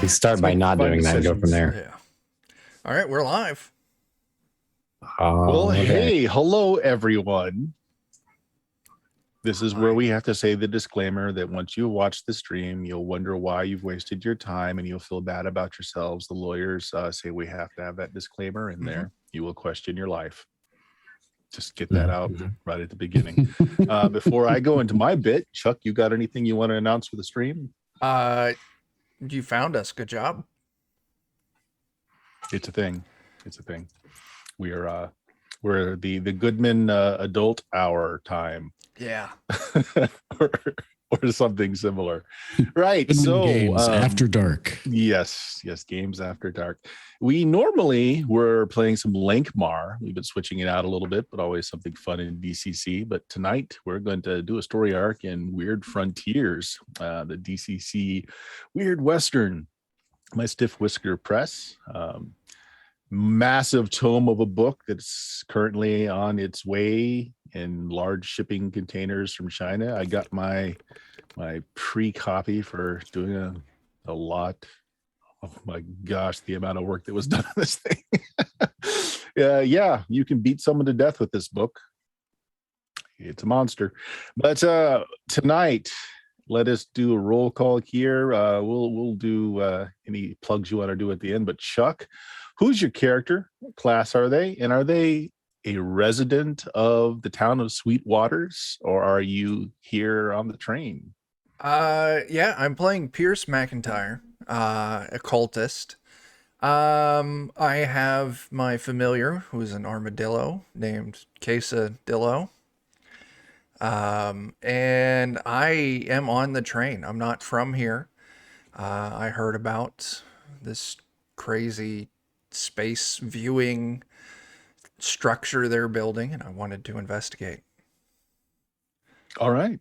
You start by not doing that and go from there. Yeah. All right, we're live. Well, Okay. hey, hello, everyone. This is where we have to say the disclaimer that once you watch the stream, you'll wonder why you've wasted your time and you'll feel bad about yourselves. The lawyers say we have to have that disclaimer in there. You will question your life. Just get that out right at the beginning. Before I go into my bit, Chuck, you got anything you want to announce for the stream? You found us. Good job. It's a thing. It's a thing. We're the Goodman adult hour time. Yeah. or something similar. Right. Goodman So games after dark. Yes, games after dark. We normally were playing some Lankmar. We've been switching it out a little bit, but always something fun in DCC. But tonight we're going to do a story arc in Weird Frontiers, the DCC Weird Western. My Stiff Whisker Press. Massive tome of a book that's currently on its way in large shipping containers from China. I got my pre-copy for doing a lot. Oh my gosh, the amount of work that was done on this thing. Yeah, you can beat someone to death with this book. It's a monster. But tonight, let us do a roll call here. We'll do any plugs you want to do at the end. But Chuck, who's your character? What class are they? And are they a resident of the town of Sweet Waters, or are you here on the train? Yeah, I'm playing Pierce McIntyre, a cultist. I have my familiar, who's an armadillo named Quesadillo. And I am on the train. I'm not from here. I heard about this crazy space viewing structure they're building, and I wanted to investigate. All right.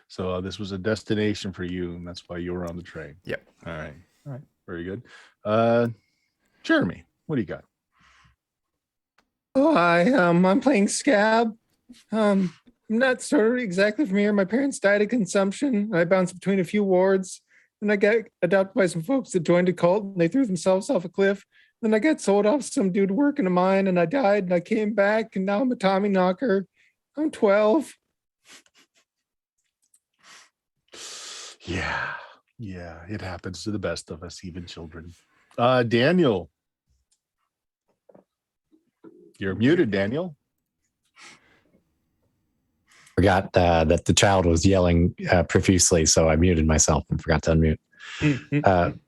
So this was a destination for you, and that's why you were on the train. Yep. All right. Very good. Jeremy, what do you got? Oh, I'm playing Scab. I'm not sort of exactly from here. My parents died of consumption. I bounced between a few wards. Then I got adopted by some folks that joined a cult, and they threw themselves off a cliff. Then I got sold off to some dude working a mine, and I died, and I came back, and now I'm a Tommy knocker. I'm 12. Yeah, it happens to the best of us, even children. Daniel. You're muted, Daniel. Forgot that the child was yelling profusely, so I muted myself and forgot to unmute.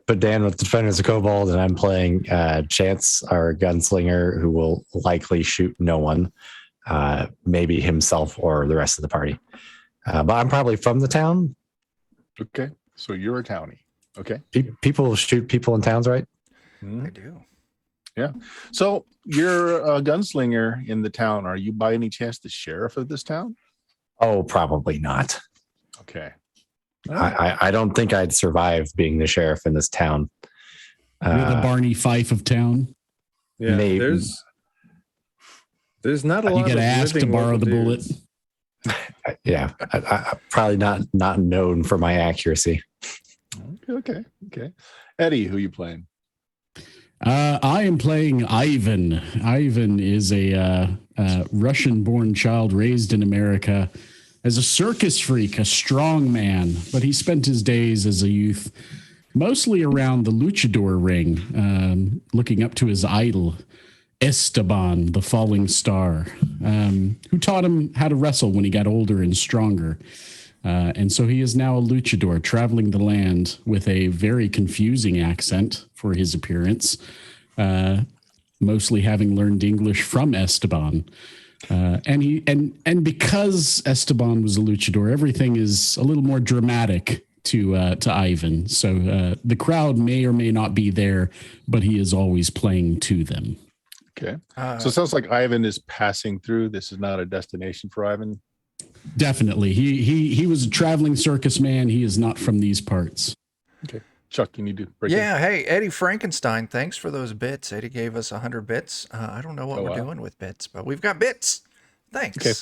But Dan with Defenders of Kobold, and I'm playing Chance, our gunslinger, who will likely shoot no one, maybe himself or the rest of the party. But I'm probably from the town. Okay, so you're a townie. Okay. People shoot people in towns, right? I do. Yeah. So you're a gunslinger in the town. Are you by any chance the sheriff of this town? Oh, probably not. Okay. I don't think I'd survive being the sheriff in this town. You're the Barney Fife of town. Yeah, Maybe. there's not a lot. You get asked to borrow the bullet. Yeah, I probably not known for my accuracy. Okay. Eddie, who you playing? I am playing Ivan. Ivan is a Russian-born child raised in America as a circus freak, a strong man, but he spent his days as a youth mostly around the luchador ring, looking up to his idol, Esteban, the falling star, who taught him how to wrestle when he got older and stronger. And so he is now a luchador traveling the land with a very confusing accent for his appearance, mostly having learned English from Esteban. And because Esteban was a luchador, everything is a little more dramatic to Ivan. So the crowd may or may not be there, but he is always playing to them. Okay. So it sounds like Ivan is passing through. This is not a destination for Ivan. Definitely. He was a traveling circus man. He is not from these parts. Okay. Chuck, you need to break Yeah, hey, Eddie Frankenstein, thanks for those bits. Eddie gave us 100 bits. I don't know what we're doing with bits, but we've got bits. Thanks. Okay.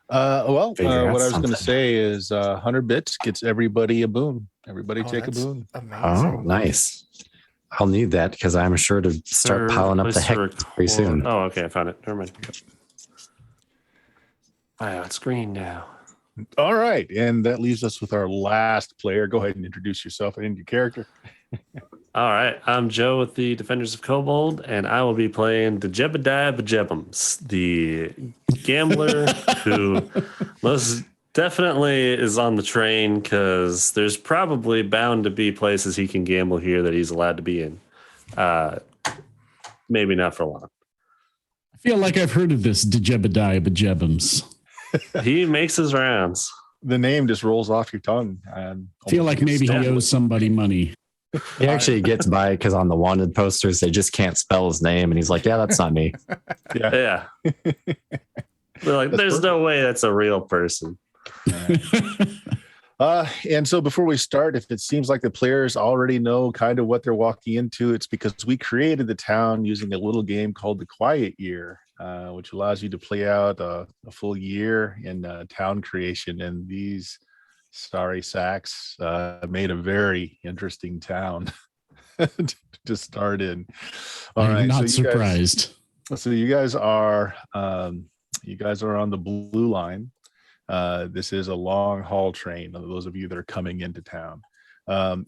What Figure out I was going something. to say is 100 bits gets everybody a boon. Everybody take a that's boon. Oh, amazing. nice. I'll need that because I'm sure to start Third piling up the place to heck pretty soon. record. Oh, okay, I found it. Never mind. On screen now. All right. And that leaves us with our last player. Go ahead and introduce yourself and your character. All right, I'm Joe with the Defenders of Kobold, and I will be playing the Jebediah Bejebums, the gambler who most definitely is on the train because there's probably bound to be places he can gamble here that he's allowed to be in. Maybe not for long. I feel like I've heard of this Jebediah Bejebums. He makes his rounds. The name just rolls off your tongue. And I feel like maybe he owes somebody money. He actually gets by because on the wanted posters, they just can't spell his name. And he's like, yeah, that's not me. Yeah. They're like, there's no way that's a real person. And so before we start, if it seems like the players already know kind of what they're walking into, it's because we created the town using a little game called the Quiet Year, which allows you to play out a full year in town creation. And these sorry sacks made a very interesting town to start in. All right, I'm not so surprised. You guys are on the blue line. This is a long haul train. Those of you that are coming into town,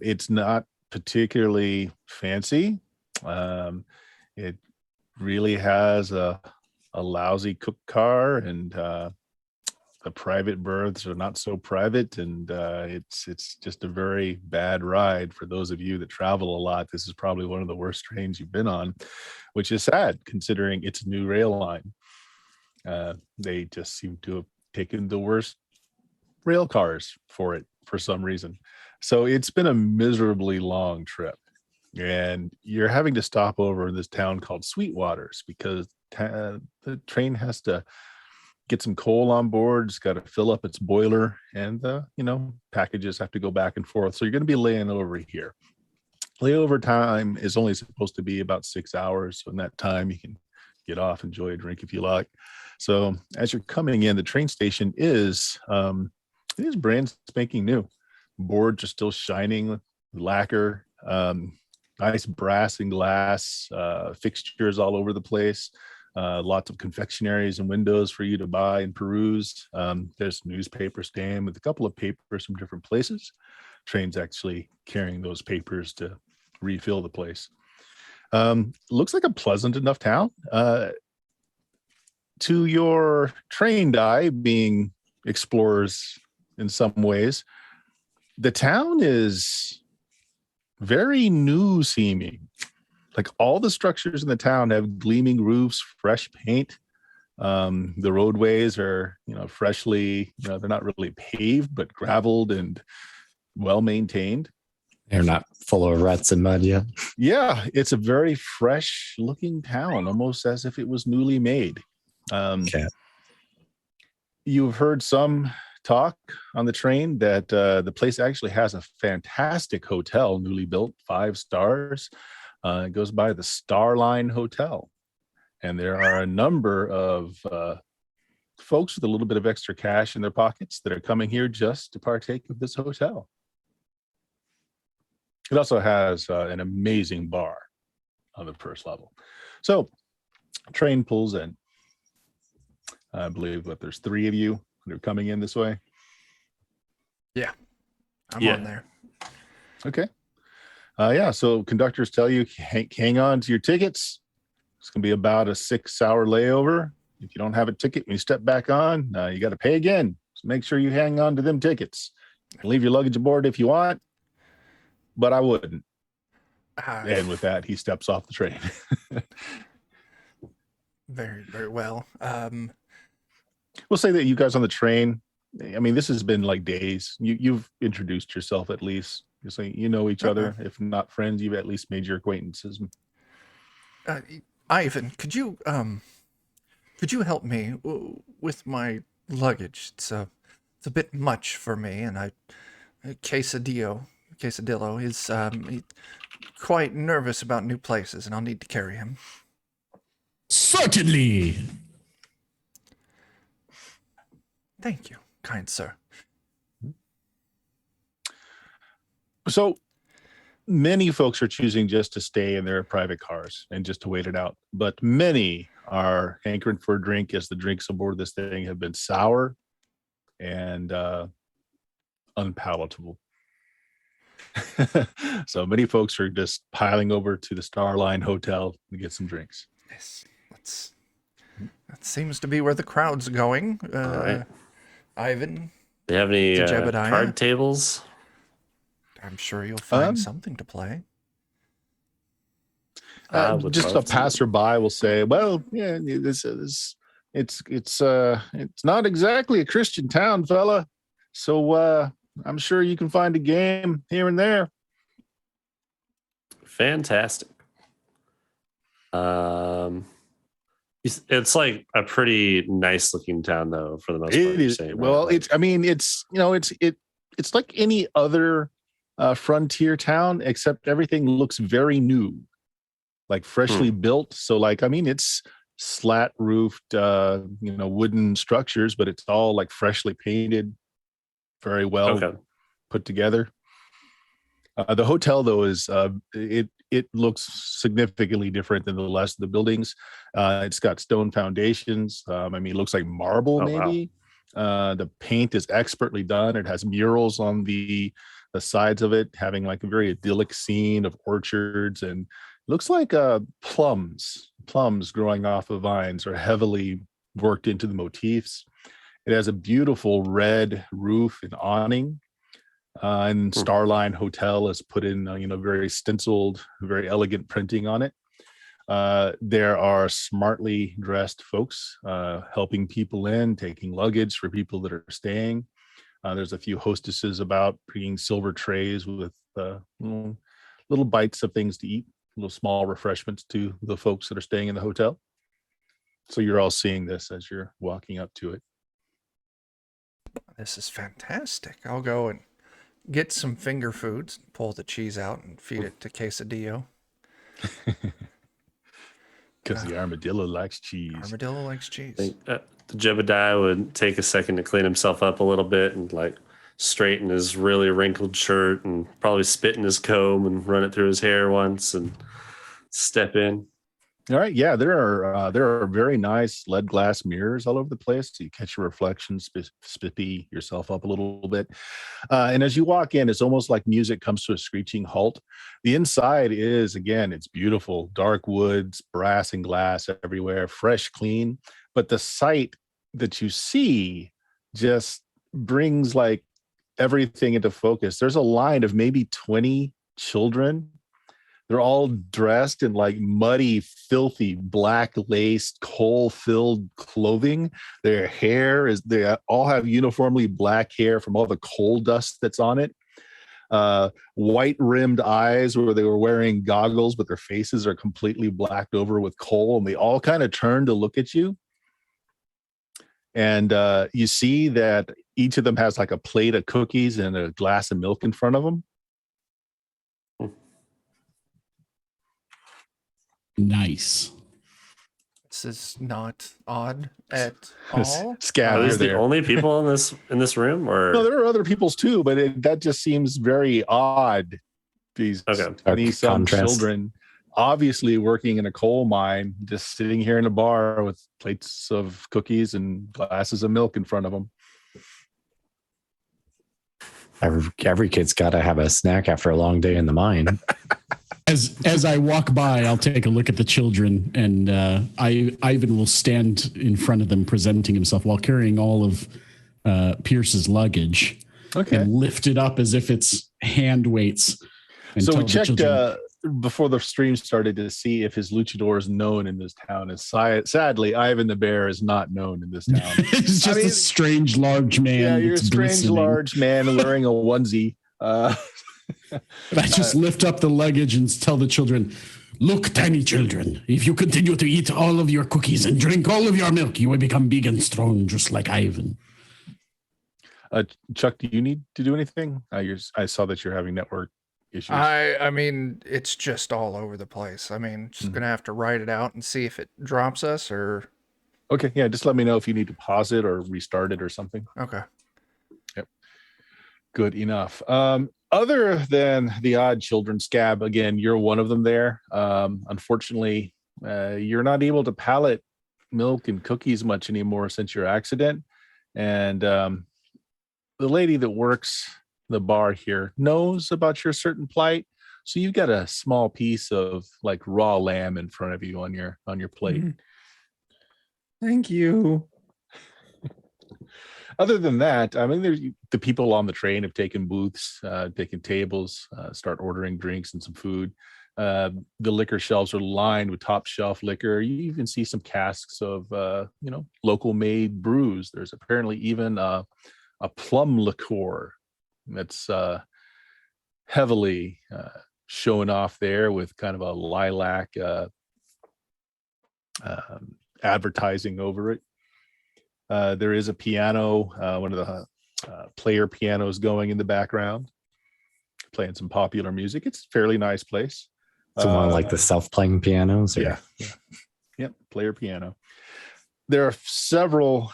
it's not particularly fancy. It really has a lousy cook car, and the private berths are not so private, and it's just a very bad ride for those of you that travel a lot. This is probably one of the worst trains you've been on, which is sad considering it's a new rail line. They just seem to have taken the worst rail cars for it for some reason. So it's been a miserably long trip, and you're having to stop over in this town called Sweetwaters because the train has to get some coal on board. It's got to fill up its boiler, and packages have to go back and forth. So you're going to be laying over here. Layover time is only supposed to be about 6 hours. So in that time, you can get off, enjoy a drink if you like. So as you're coming in, the train station is brand spanking new. Boards are still shining with lacquer, nice brass and glass fixtures all over the place. Lots of confectionaries and windows for you to buy and peruse. There's a newspaper stand with a couple of papers from different places. Train's actually carrying those papers to refill the place. Looks like a pleasant enough town. To your trained eye, being explorers in some ways, the town is very new seeming. Like all the structures in the town have gleaming roofs, fresh paint. The roadways are, freshly, they're not really paved, but graveled and well maintained. They're not full of ruts and mud yet. Yeah, it's a very fresh looking town, almost as if it was newly made. Okay. You've heard some talk on the train that the place actually has a fantastic hotel, newly built, 5 stars. It goes by the Starline Hotel. And there are a number of folks with a little bit of extra cash in their pockets that are coming here just to partake of this hotel. It also has an amazing bar on the first level. So train pulls in. I believe that there's 3 of you that are coming in this way. I'm on there. Okay. So conductors tell you, hang on to your tickets. It's going to be about a 6-hour layover. If you don't have a ticket, when you step back on, you got to pay again. So make sure you hang on to them tickets. You can leave your luggage aboard if you want, but I wouldn't. And with that, he steps off the train. Very, very well. We'll say that you guys on the train, I mean, this has been like days. You've introduced yourself at least. You're saying you know each other. If not friends, you've at least made your acquaintances. Ivan, could you help me with my luggage? It's a bit much for me, and Quesadillo is quite nervous about new places, and I'll need to carry him. Certainly. Thank you, kind sir. So many folks are choosing just to stay in their private cars and just to wait it out. But many are hankering for a drink, as the drinks aboard this thing have been sour and unpalatable. So many folks are just piling over to the Starline Hotel to get some drinks. Yes, that seems to be where the crowd's going. All right. Ivan, Do you have any To Jebediah? card tables? I'm sure you'll find something to play. Would Just a love to. passerby will say, "Well, yeah, it's not exactly a Christian town, fella. So I'm sure you can find a game here and there." Fantastic. It's like a pretty nice looking town, though, for the most part. It is. Saying, Well, right? it's like any other frontier town, except everything looks very new, like freshly built. So, it's slat roofed, wooden structures, but it's all like freshly painted, very well put together. The hotel, though, is it looks significantly different than the rest of the buildings. It's got stone foundations. It looks like marble, maybe. Wow. The paint is expertly done. It has murals on the sides of it, having like a very idyllic scene of orchards, and looks like plums growing off of vines are heavily worked into the motifs. It has a beautiful red roof and awning. And Starline Hotel is put in, very stenciled, very elegant printing on it. There are smartly dressed folks helping people in, taking luggage for people that are staying. There's a few hostesses about bringing silver trays with little bites of things to eat, little small refreshments to the folks that are staying in the hotel. So you're all seeing this as you're walking up to it. This is fantastic. I'll go and get some finger foods, pull the cheese out, and feed it to Quesadillo. Because the armadillo likes cheese. Armadillo likes cheese. I think, the Jebediah would take a second to clean himself up a little bit and straighten his really wrinkled shirt and probably spit in his comb and run it through his hair once and step in. All right. Yeah, there are very nice lead glass mirrors all over the place. So you catch your reflections, spiffy yourself up a little bit. And as you walk in, it's almost like music comes to a screeching halt. The inside is, again, it's beautiful, dark woods, brass and glass everywhere, fresh, clean. But the sight that you see just brings everything into focus. There's a line of maybe 20 children. They're all dressed in muddy, filthy, black laced, coal-filled clothing. Their hair they all have uniformly black hair from all the coal dust that's on it. White rimmed eyes where they were wearing goggles, but their faces are completely blacked over with coal. And they all kind of turn to look at you. And you see that each of them has a plate of cookies and a glass of milk in front of them. Nice. This is not odd at all. Are these the only people in this room, or no? There are other people's too, but that just seems very odd. These 20-some children, obviously working in a coal mine, just sitting here in a bar with plates of cookies and glasses of milk in front of them. Every kid's got to have a snack after a long day in the mine. As I walk by, I'll take a look at the children, and Ivan will stand in front of them, presenting himself while carrying all of Pierce's luggage, and lift it up as if it's hand weights. So we checked before the stream started to see if his luchador is known in this town. And sadly, Ivan the Bear is not known in this town. It's just a strange large man. Yeah, you're a strange large man wearing a onesie. I just lift up the luggage and tell the children, "Look, tiny children, if you continue to eat all of your cookies and drink all of your milk, you will become big and strong, just like Ivan." Chuck, do you need to do anything? I saw that you're having network issues. I mean, it's just all over the place. Just gonna have to write it out and see if it drops us or Okay, yeah, just let me know if you need to pause it or restart it or something. Okay. Good enough. Other than the odd children scab, again, you're one of them there. Unfortunately, you're not able to palate milk and cookies much anymore since your accident. And the lady that works the bar here knows about your certain plight. So you've got a small piece of like raw lamb in front of you on your plate. Thank you. Other than that, I mean, there's the people on the train have taken booths, taken tables, start ordering drinks and some food. The liquor shelves are lined with top shelf liquor. You even see some casks of, local made brews. There's apparently even a plum liqueur that's heavily showing off there with kind of a lilac advertising over it. There is a piano, one of the player pianos going in the background, playing some popular music. It's a fairly nice place. So one like the self-playing pianos? Or? Yeah. Yep, player piano. There are several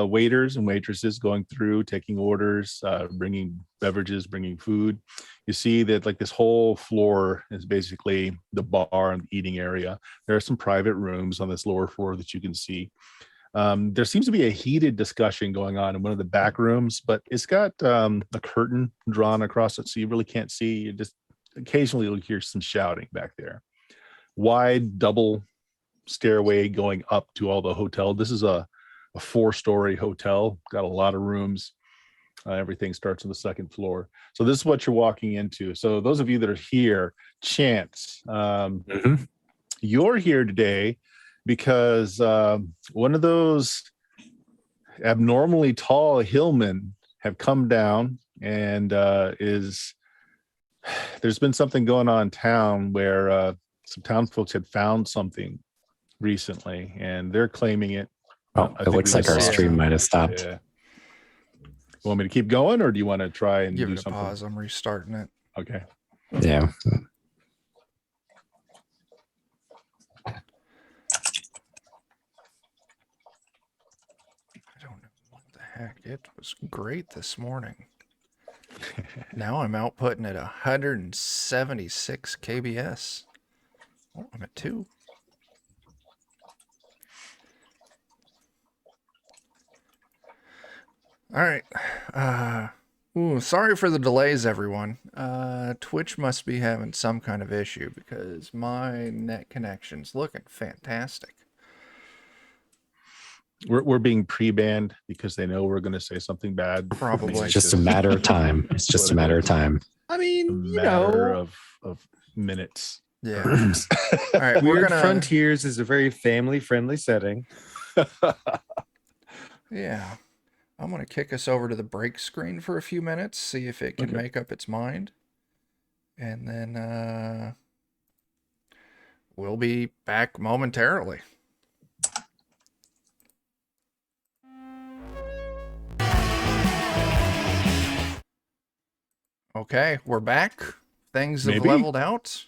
waiters and waitresses going through, taking orders, bringing beverages, bringing food. You see that like this whole floor is basically the bar and eating area. There are some private rooms on this lower floor that you can see. There seems to be a heated discussion going on in one of the back rooms, but it's got a curtain drawn across it, so you really can't see. You just occasionally you'll hear some shouting back there. Wide double stairway going up to all the hotel. This is a 4-story hotel, got a lot of rooms. Everything starts on the second floor. So this is what you're walking into. So those of you that are here, Chance, you're here today because one of those abnormally tall hillmen have come down and there's been something going on in town where some town folks had found something recently and they're claiming it. Oh, it looks like our stream might have stopped. Yeah. You want me to keep going or do you want to try and give do it a something? pause? I'm restarting it. Okay. Yeah. I don't know what the heck. It was great this morning. Now I'm outputting at 176 kbs. Oh, I'm at 2. All right. Sorry for the delays, everyone. Twitch must be having some kind of issue because my net connection's looking fantastic. We're being pre-banned because they know we're going to say something bad. Probably. It's just a matter of time. It's just a matter of time. I A mean, you matter know, of minutes. Yeah. All right. We're Weird gonna. Frontiers is a very family-friendly setting. Yeah. I'm going to kick us over to the break screen for a few minutes, see if it can make up its mind. And then we'll be back momentarily. Okay, we're back. Things have leveled out.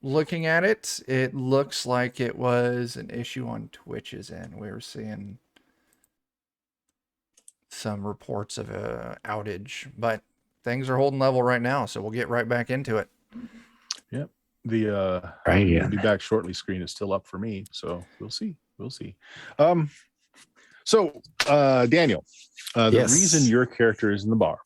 Looking at it, it looks like it was an issue on Twitch's end. We were seeing some reports of a outage, but things are holding level right now, so we'll get right back into it. Yep. The Right. I'll be back shortly screen is still up for me, so we'll see. So Daniel, the Yes. reason your character is in the bar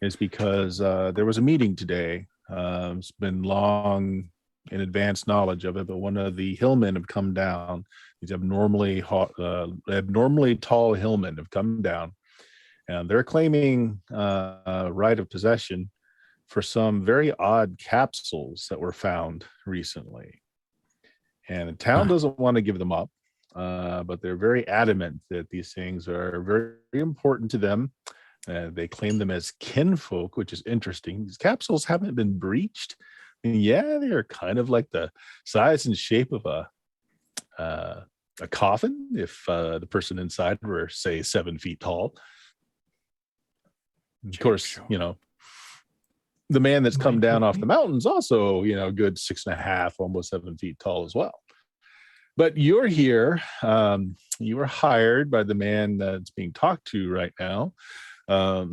is because there was a meeting today. It's been long in advance knowledge of it, but one of the hillmen have come down. These abnormally tall hillmen have come down, and they're claiming right of possession for some very odd capsules that were found recently. And the town doesn't want to give them up, but they're very adamant that these things are very important to them. They claim them as kinfolk, which is interesting. These capsules haven't been breached. I mean, yeah, they are kind of like the size and shape of a coffin if the person inside were, say, 7 feet tall. Of course, the man that's come down off the mountain's also, good 6.5, almost 7 feet tall as well. But you're here. You were hired by the man that's being talked to right now. Let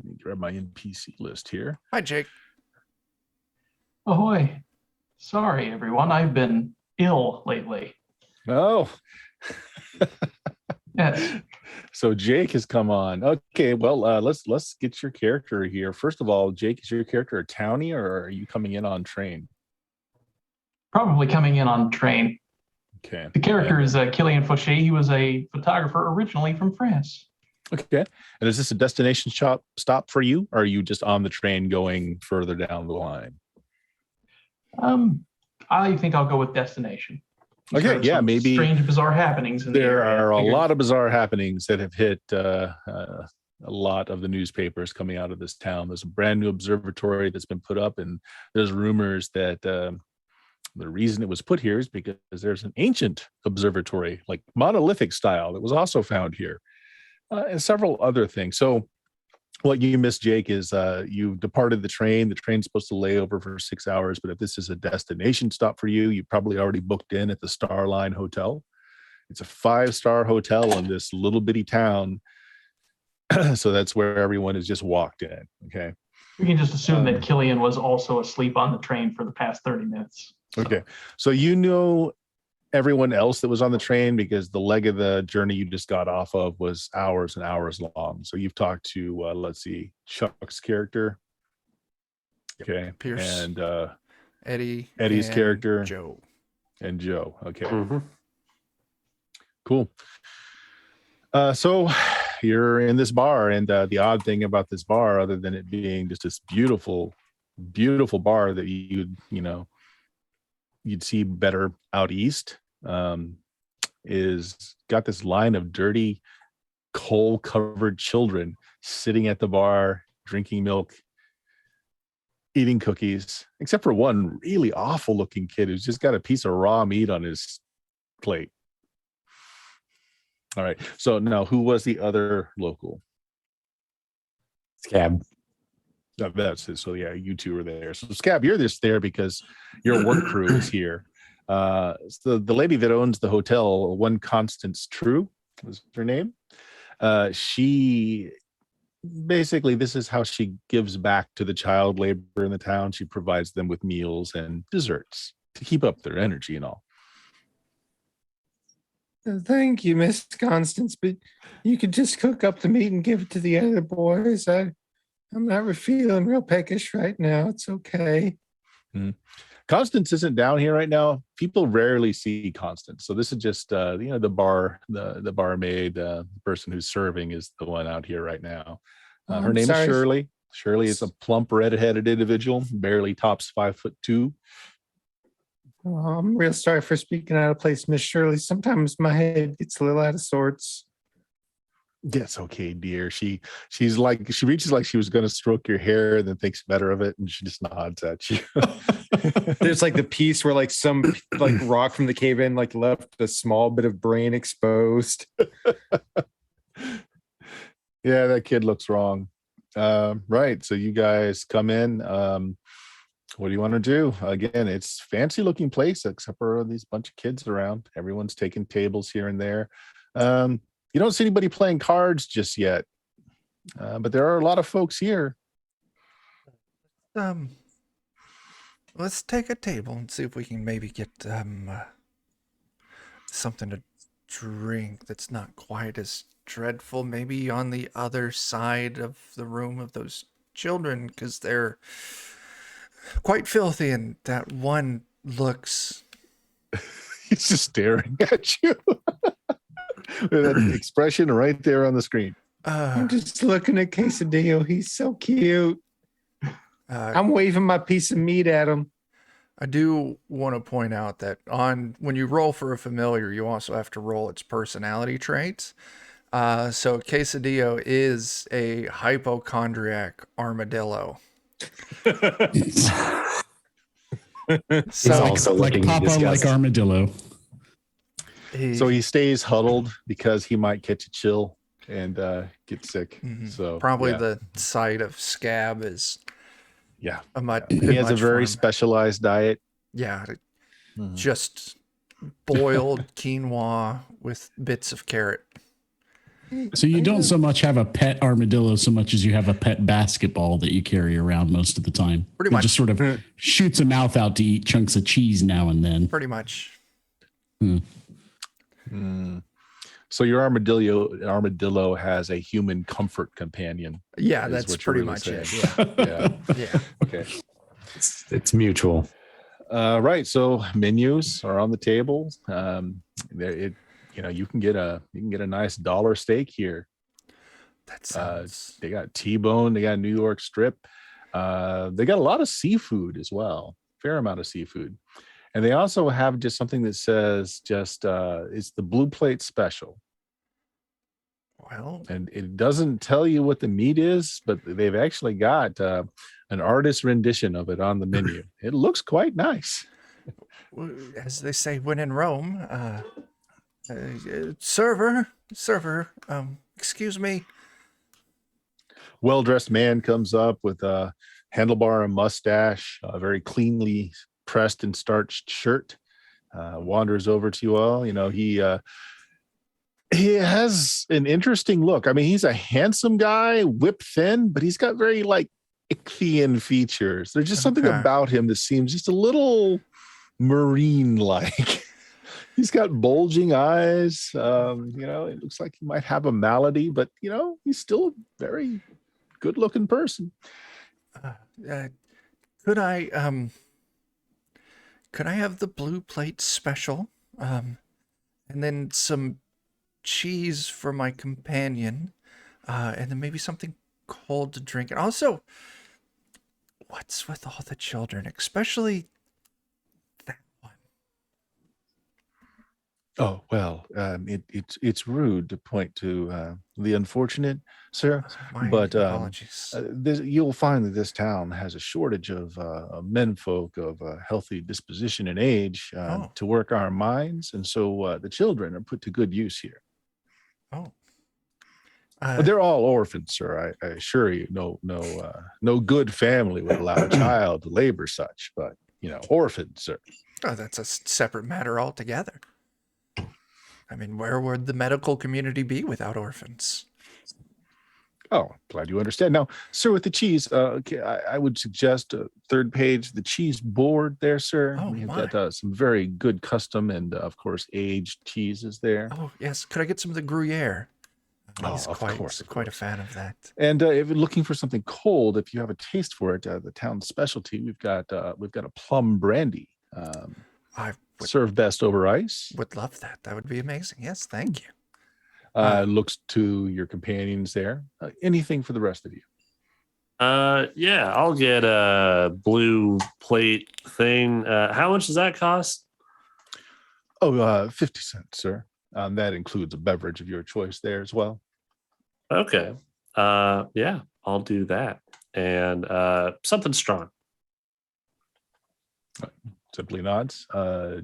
me grab my NPC list here. Hi, Jake. Ahoy. Sorry, everyone. I've been ill lately. Oh, Yes. so Jake has come on. Okay, well, let's get your character here. First of all, Jake, is your character a townie or are you coming in on train? Probably coming in on train. Okay. The character is Killian Fauché. He was a photographer originally from France. Okay. And is this a destination stop for you? Or are you just on the train going further down the line? I think I'll go with destination. Okay, yeah, maybe strange, bizarre happenings in the there area. are a lot of bizarre happenings that have hit a lot of the newspapers coming out of this town. There's a brand new observatory that's been put up, and there's rumors that the reason it was put here is because there's an ancient observatory, like monolithic style, that was also found here, and several other things. So what you missed, Jake, is you departed the train. The train's supposed to lay over for 6 hours, but if this is a destination stop for you, you probably already booked in at the Starline Hotel. It's a 5-star hotel in this little bitty town. So that's where everyone has just walked in. Okay. We can just assume that Killian was also asleep on the train for the past 30 minutes. So. Okay. So you know everyone else that was on the train because the leg of the journey you just got off of was hours and hours long. So you've talked to, let's see, Chuck's character. Okay. Pierce. And Eddie's and character. Joe. And Joe. Okay. Mm-hmm. Cool. So you're in this bar, and the odd thing about this bar, other than it being just this beautiful, beautiful bar that you'd see better out east, is got this line of dirty, coal-covered children sitting at the bar, drinking milk, eating cookies, except for one really awful-looking kid who's just got a piece of raw meat on his plate. All right. So now, who was the other local? Scab. That's it. So yeah, you two are there. So Scab, you're just there because your work crew is here. So the lady that owns the hotel, one Constance True was her name. She basically, this is how she gives back to the child labor in the town. She provides them with meals and desserts to keep up their energy and all. Thank you, Miss Constance, but you could just cook up the meat and give it to the other boys. I'm not feeling real peckish right now. It's okay. Constance isn't down here right now. People rarely see Constance, so this is just the barmaid, the person who's serving is the one out here right now. Her name is Shirley. Shirley is a plump, red-headed individual, barely tops 5'2". Oh, I'm real sorry for speaking out of place, Miss Shirley. Sometimes my head gets a little out of sorts. That's okay, dear. She reaches like she was going to stroke your hair and then thinks better of it, and she just nods at you. There's like the piece where like some like rock from the cave in like left a small bit of brain exposed. Yeah, that kid looks wrong. Right. So you guys come in. What do you want to do? Again, it's fancy looking place, except for these bunch of kids around. Everyone's taking tables here and there. You don't see anybody playing cards just yet, but there are a lot of folks here. Let's take a table and see if we can maybe get something to drink that's not quite as dreadful. Maybe on the other side of the room of those children, because they're quite filthy, and that one looks. He's just staring at you. That expression right there on the screen. I'm just looking at Quesadillo. He's so cute. I'm waving my piece of meat at him. I do want to point out that when you roll for a familiar, you also have to roll its personality traits. So Quesadillo is a hypochondriac armadillo. He's also like looking Papa, disgusted. like armadillo. So he stays huddled because he might catch a chill and get sick. So probably yeah. the sight of Scab is Yeah. a much. He has a very fun. specialized diet. Yeah, just boiled quinoa with bits of carrot. So you don't so much have a pet armadillo so much as you have a pet basketball that you carry around most of the time. Pretty It much. just sort of shoots a mouth out to eat chunks of cheese now and then. Pretty much. So your armadillo has a human comfort companion. Yeah, is that's what you're pretty really much saying. it. Yeah. Yeah. Okay. It's mutual. Right. So menus are on the table. You can get a nice dollar steak here. That sounds. They got T-bone. They got New York strip. They got a lot of seafood as well. Fair amount of seafood. And they also have just something that says it's the Blue Plate Special. Well, And it doesn't tell you what the meat is, but they've actually got an artist rendition of it on the menu. It looks quite nice. as they say, when in Rome, server, excuse me. Well-dressed man comes up with a handlebar and mustache, a very cleanly pressed and starched shirt, wanders over to you all. He has an interesting look. I mean, he's a handsome guy, whip thin, but he's got very Ichthian features. There's just something about him that seems just a little marine-like. He's got bulging eyes. It looks like he might have a malady, but he's still a very good-looking person. Could I have the Blue Plate Special, and then some cheese for my companion, and then maybe something cold to drink, and also, what's with all the children, especially that one? Oh, well, it's rude to point to the unfortunate, sir, My but apologies. you'll find that this town has a shortage of menfolk of healthy disposition and age to work our mines, and so the children are put to good use here. But they're all orphans, sir. I assure you, no good family would allow a child to labor such, but orphans, sir. Oh, that's a separate matter altogether. I mean, where would the medical community be without orphans? Oh, glad you understand. Now, sir, with the cheese, I would suggest third page, the cheese board there, sir. Oh, We've my. got some very good custom and, of course, aged cheeses there. Oh, yes. Could I get some of the Gruyere? He's of course. quite a fan of that. And if you're looking for something cold, if you have a taste for it, the town specialty, we've got a plum brandy. I Served best over ice. would love that. That would be amazing. Yes, thank you. Looks to your companions there. Anything for the rest of you? Yeah, I'll get a blue plate thing. How much does that cost? Oh, 50 cents, sir. That includes a beverage of your choice there as well. Okay. Yeah, I'll do that. And something strong. Simply nods.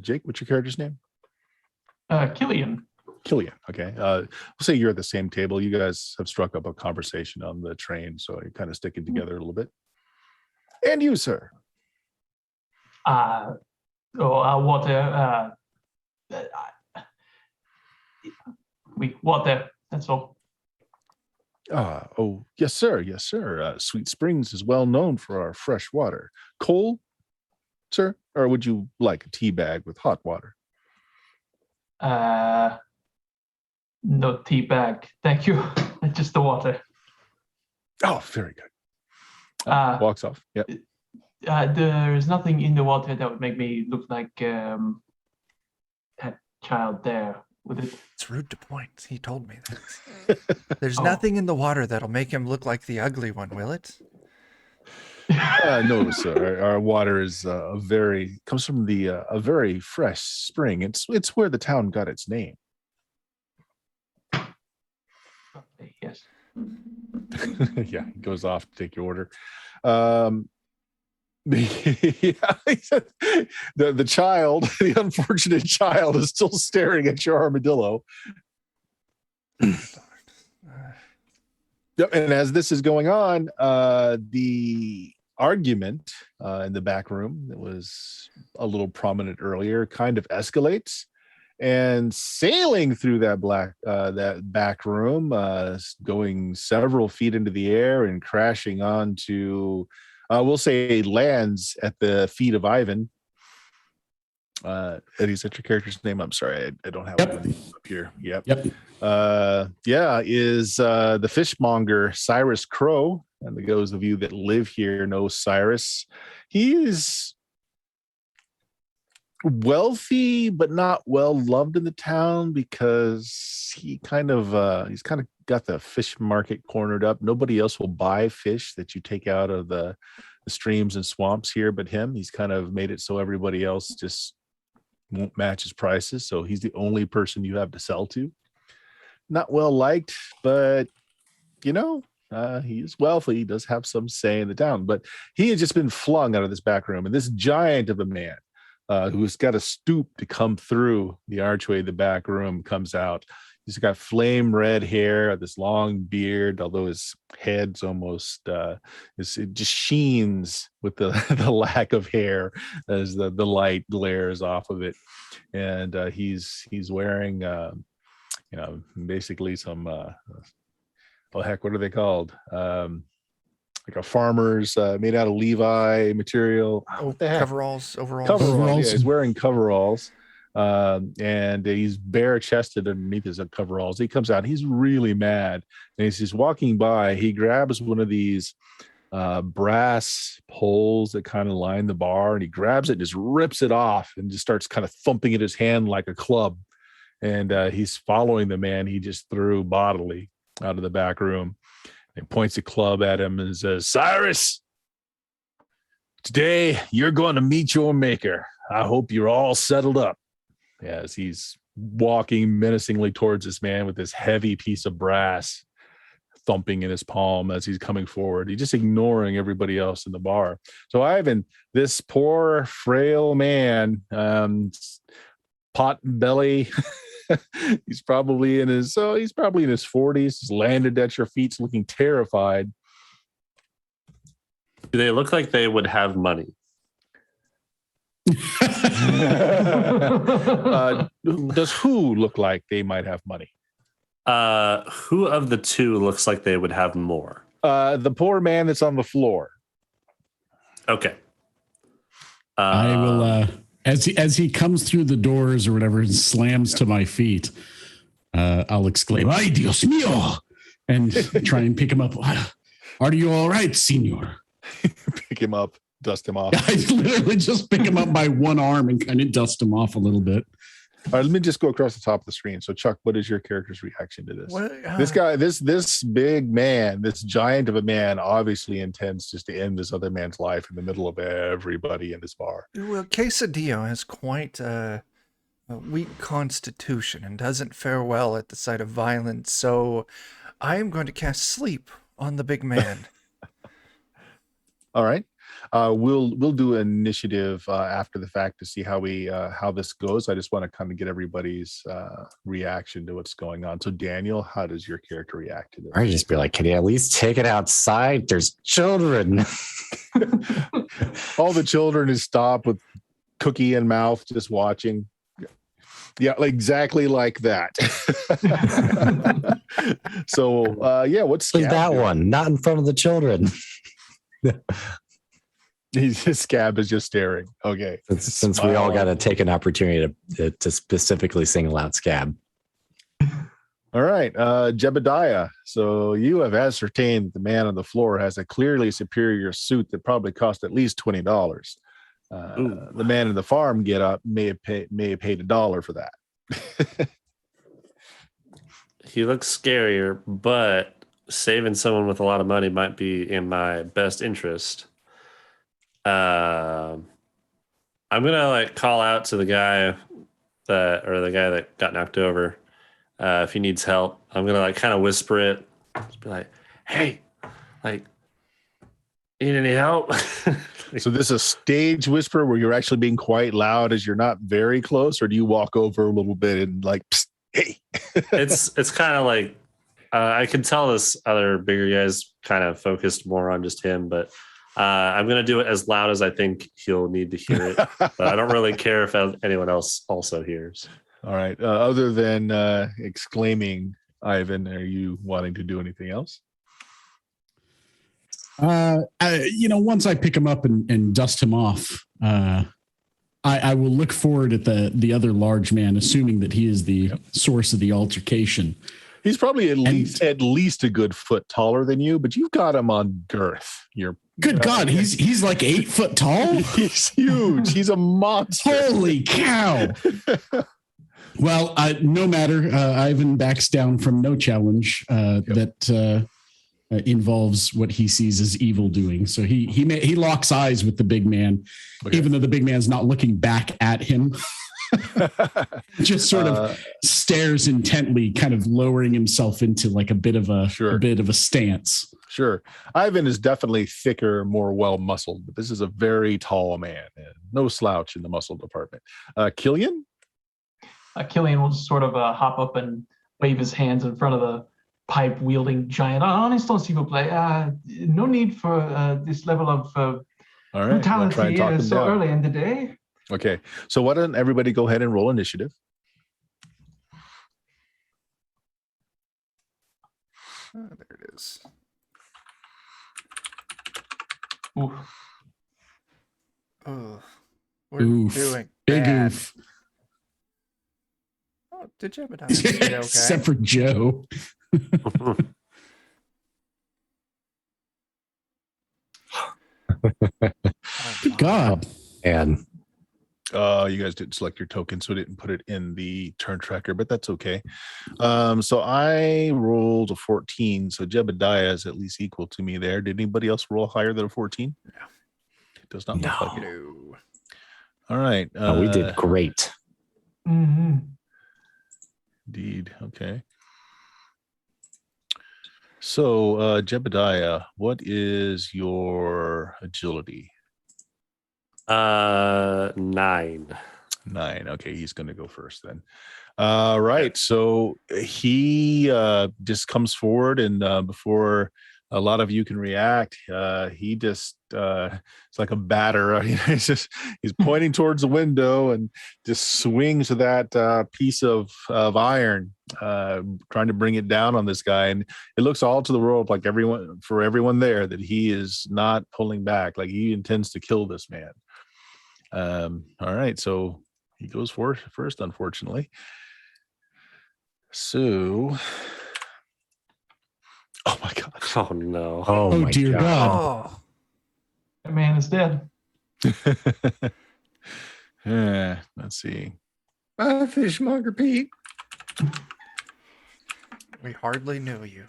Jake, what's your character's name? Killian. Killian. Okay. We'll say you're at the same table. You guys have struck up a conversation on the train, so you're kind of sticking together a little bit. And you, sir? Water. Water. That's all. Oh, yes, sir. Yes, sir. Sweet Springs is well known for our fresh water. Cold, sir? Or would you like a tea bag with hot water? No tea bag. Thank you. Just the water. Oh, very good. Walks off. Yep. There is nothing in the water that would make me look like that child there, would it? It's rude to point. He told me that. There's nothing in the water that'll make him look like the ugly one, will it? No, sir. Our water is comes from a very fresh spring. It's where the town got its name. Yes. Yeah, he goes off to take your order. The child, the unfortunate child, is still staring at your armadillo. Yep, and as this is going on, the argument in the back room that was a little prominent earlier kind of escalates, and sailing through that back room, going several feet into the air and crashing onto, we'll say, lands at the feet of Ivan. Eddie, is that your character's name? I'm sorry, I don't have it up here. Yep. Is the fishmonger Cyrus Crow. And those of you that live here know Cyrus. He's wealthy, but not well loved in the town because he's kind of got the fish market cornered up. Nobody else will buy fish that you take out of the streams and swamps here but him. He's kind of made it so everybody else just won't match his prices, so he's the only person you have to sell to. Not well liked, but he's wealthy. He does have some say in the town, but he had just been flung out of this back room, and this giant of a man who's got to stoop to come through the archway of the back room comes out. He's got flame red hair, this long beard, although his head's almost it just sheens with the lack of hair as the light glares off of it. And he's wearing basically some what are they called? Like a farmer's made out of Levi material. What the heck? Overalls. Yeah, he's wearing coveralls. And he's bare chested underneath his coveralls. He comes out, he's really mad, and he's just walking by. He grabs one of these brass poles that kind of line the bar, and he grabs it and just rips it off and just starts kind of thumping at his hand like a club. And he's following the man he just threw bodily out of the back room, and points a club at him and says, "Cyrus, today you're going to meet your maker. I hope you're all settled up." As he's walking menacingly towards this man with this heavy piece of brass thumping in his palm as he's coming forward. He's just ignoring everybody else in the bar. So Ivan, this poor frail man, pot belly, he's probably in his 40s, he's landed at your feet looking terrified. Do they look like they would have money? Does who look like they might have money? Who of the two looks like they would have more? The poor man that's on the floor. Okay. I will, as he comes through the doors or whatever and slams to my feet, I'll exclaim, "Ay, Dios mío!" and try and pick him up. "Are you all right, senor?" Pick him up, dust him off. I literally just pick him up by one arm and kind of dust him off a little bit. All right, let me just go across the top of the screen. So, Chuck, what is your character's reaction to this? This guy, this big man, this giant of a man, obviously intends just to end this other man's life in the middle of everybody in this bar. Well, Quesadillo has quite a weak constitution and doesn't fare well at the sight of violence, so I am going to cast sleep on the big man. All right. We'll do an initiative after the fact to see how this goes. I just want to kind of get everybody's reaction to what's going on. So, Daniel, how does your character react to this? I'd just be like, "Can you at least take it outside? There's children." All the children is stopped with cookie in mouth, just watching. Yeah, exactly like that. So, what's that one? Not in front of the children. His Scab is just staring. Okay. Since we all got to take an opportunity to specifically single out Scab. All right. Jebediah. So you have ascertained the man on the floor has a clearly superior suit that probably cost at least $20. The man in the farm get up may have paid $1 for that. He looks scarier, but saving someone with a lot of money might be in my best interest. I'm gonna call out to the guy that got knocked over. If he needs help, I'm gonna kind of whisper it. Just be like, "Hey, need any help?" So this is a stage whisper where you're actually being quite loud as you're not very close, or do you walk over a little bit and "Psst, hey"? It's kind of I can tell this other bigger guy's kind of focused more on just him, but I'm going to do it as loud as I think he'll need to hear it, but I don't really care if anyone else also hears. All right. Other than exclaiming, Ivan, are you wanting to do anything else? Once I pick him up and dust him off, I will look forward at the other large man, assuming that he is the source of the altercation. He's probably at least a good foot taller than you, but you've got him on girth. Good God, he's like 8 foot tall. He's huge. He's a monster. Holy cow! Well, no matter. Ivan backs down from no challenge that involves what he sees as evil doing. So he locks eyes with the big man, even though the big man's not looking back at him. Just sort of stares intently, kind of lowering himself into like a bit of a stance. Sure. Ivan is definitely thicker, more well-muscled, but this is a very tall man. No slouch in the muscle department. Killian? Killian will just sort of hop up and wave his hands in front of the pipe-wielding giant. Un instant, s'il vous plaît. No need for this level of brutality so early in the day. Okay, so why don't everybody go ahead and roll initiative? There it is. Oof. Oh, what are you doing? Big Bad. oof. Oh, did Jebediah say okay? Except for Joe. Good God. And You guys didn't select your token, so I didn't put it in the turn tracker, but that's okay. So I rolled a 14, so Jebediah is at least equal to me there. Did anybody else roll higher than a 14? No. It does not look like it. No. All right. we did great. Mm-hmm. Indeed. Okay. So, Jebediah, what is your agility? 9. 9. Okay, he's going to go first then. Right. So he just comes forward, and before a lot of you can react, he just it's like a batter. He's pointing towards the window and just swings that piece of iron, trying to bring it down on this guy. And it looks all to the world like everyone there that he is not pulling back, like he intends to kill this man. All right, so he goes first, unfortunately. So, oh my God! Oh no! Oh my dear God! Oh, That man is dead. Let's see. Bye, Fishmonger Pete. we hardly knew you.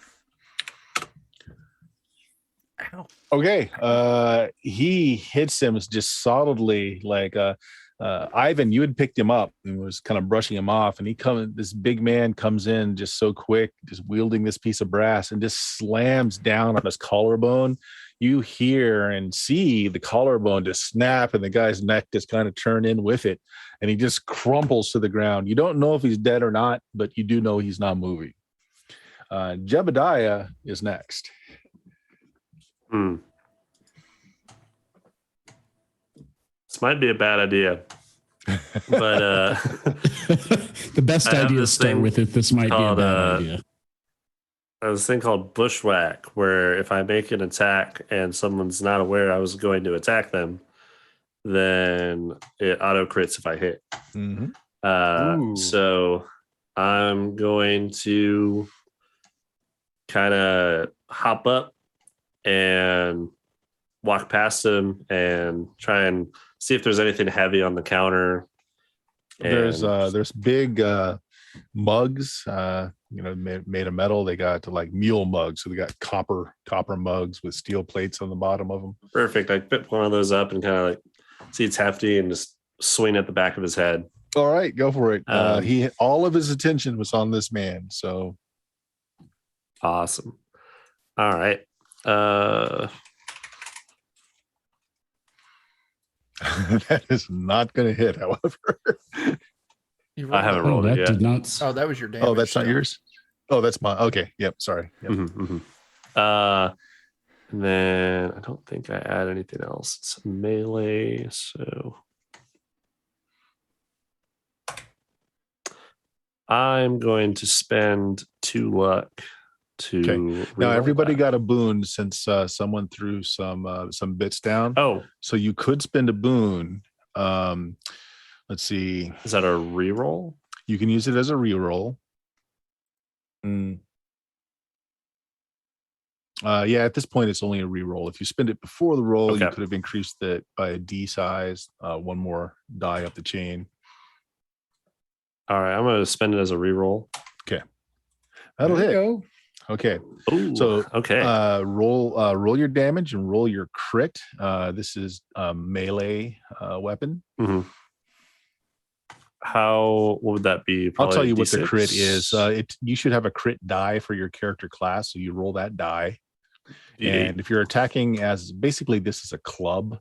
Ow. Okay, he hits him just solidly, like Ivan, you had picked him up and was kind of brushing him off, and this big man comes in just so quick, just wielding this piece of brass and just slams down on his collarbone. You hear and see the collarbone just snap and the guy's neck just kind of turn in with it, and he just crumples to the ground. You don't know if he's dead or not, but you do know he's not moving. Jebediah is next. This might be a bad idea, but the best I have idea to this start thing with it. This might be a called, bad idea. there's this thing called bushwhack, where if I make an attack and someone's not aware I was going to attack them, then it auto crits if I hit. Mm-hmm. So I'm going to kind of hop up and walk past him and try and see if there's anything heavy on the counter. There's big mugs, made of metal. They got like mule mugs, so they got copper mugs with steel plates on the bottom of them. Perfect. I pick one of those up and kind of like see it's hefty and just swing at the back of his head. All right, go for it. All of his attention was on this man. So awesome. All right. That is not going to hit, however. I haven't rolled it yet. Did not. Oh, that was your damage. Oh, that's not yours? Oh, that's mine. Okay. Yep. Sorry. Yep. Mm-hmm. And then I don't think I add anything else. It's melee, so I'm going to spend 2 luck to. Okay. Now everybody got a boon since someone threw some bits down. Oh, so you could spend a boon. Let's see. Is that a reroll? You can use it as a reroll. Yeah, at this point it's only a reroll. If you spend it before the roll, you could have increased it by a D size, 1 more die up the chain. All right, I'm going to spend it as a reroll. Okay, that'll hit. Go. Okay, Ooh, so okay, roll your damage and roll your crit. This is a melee weapon. Mm-hmm. What would that be? Probably I'll tell you what the crit is. You should have a crit die for your character class, so you roll that die. D8. And if you're attacking as basically this is a club,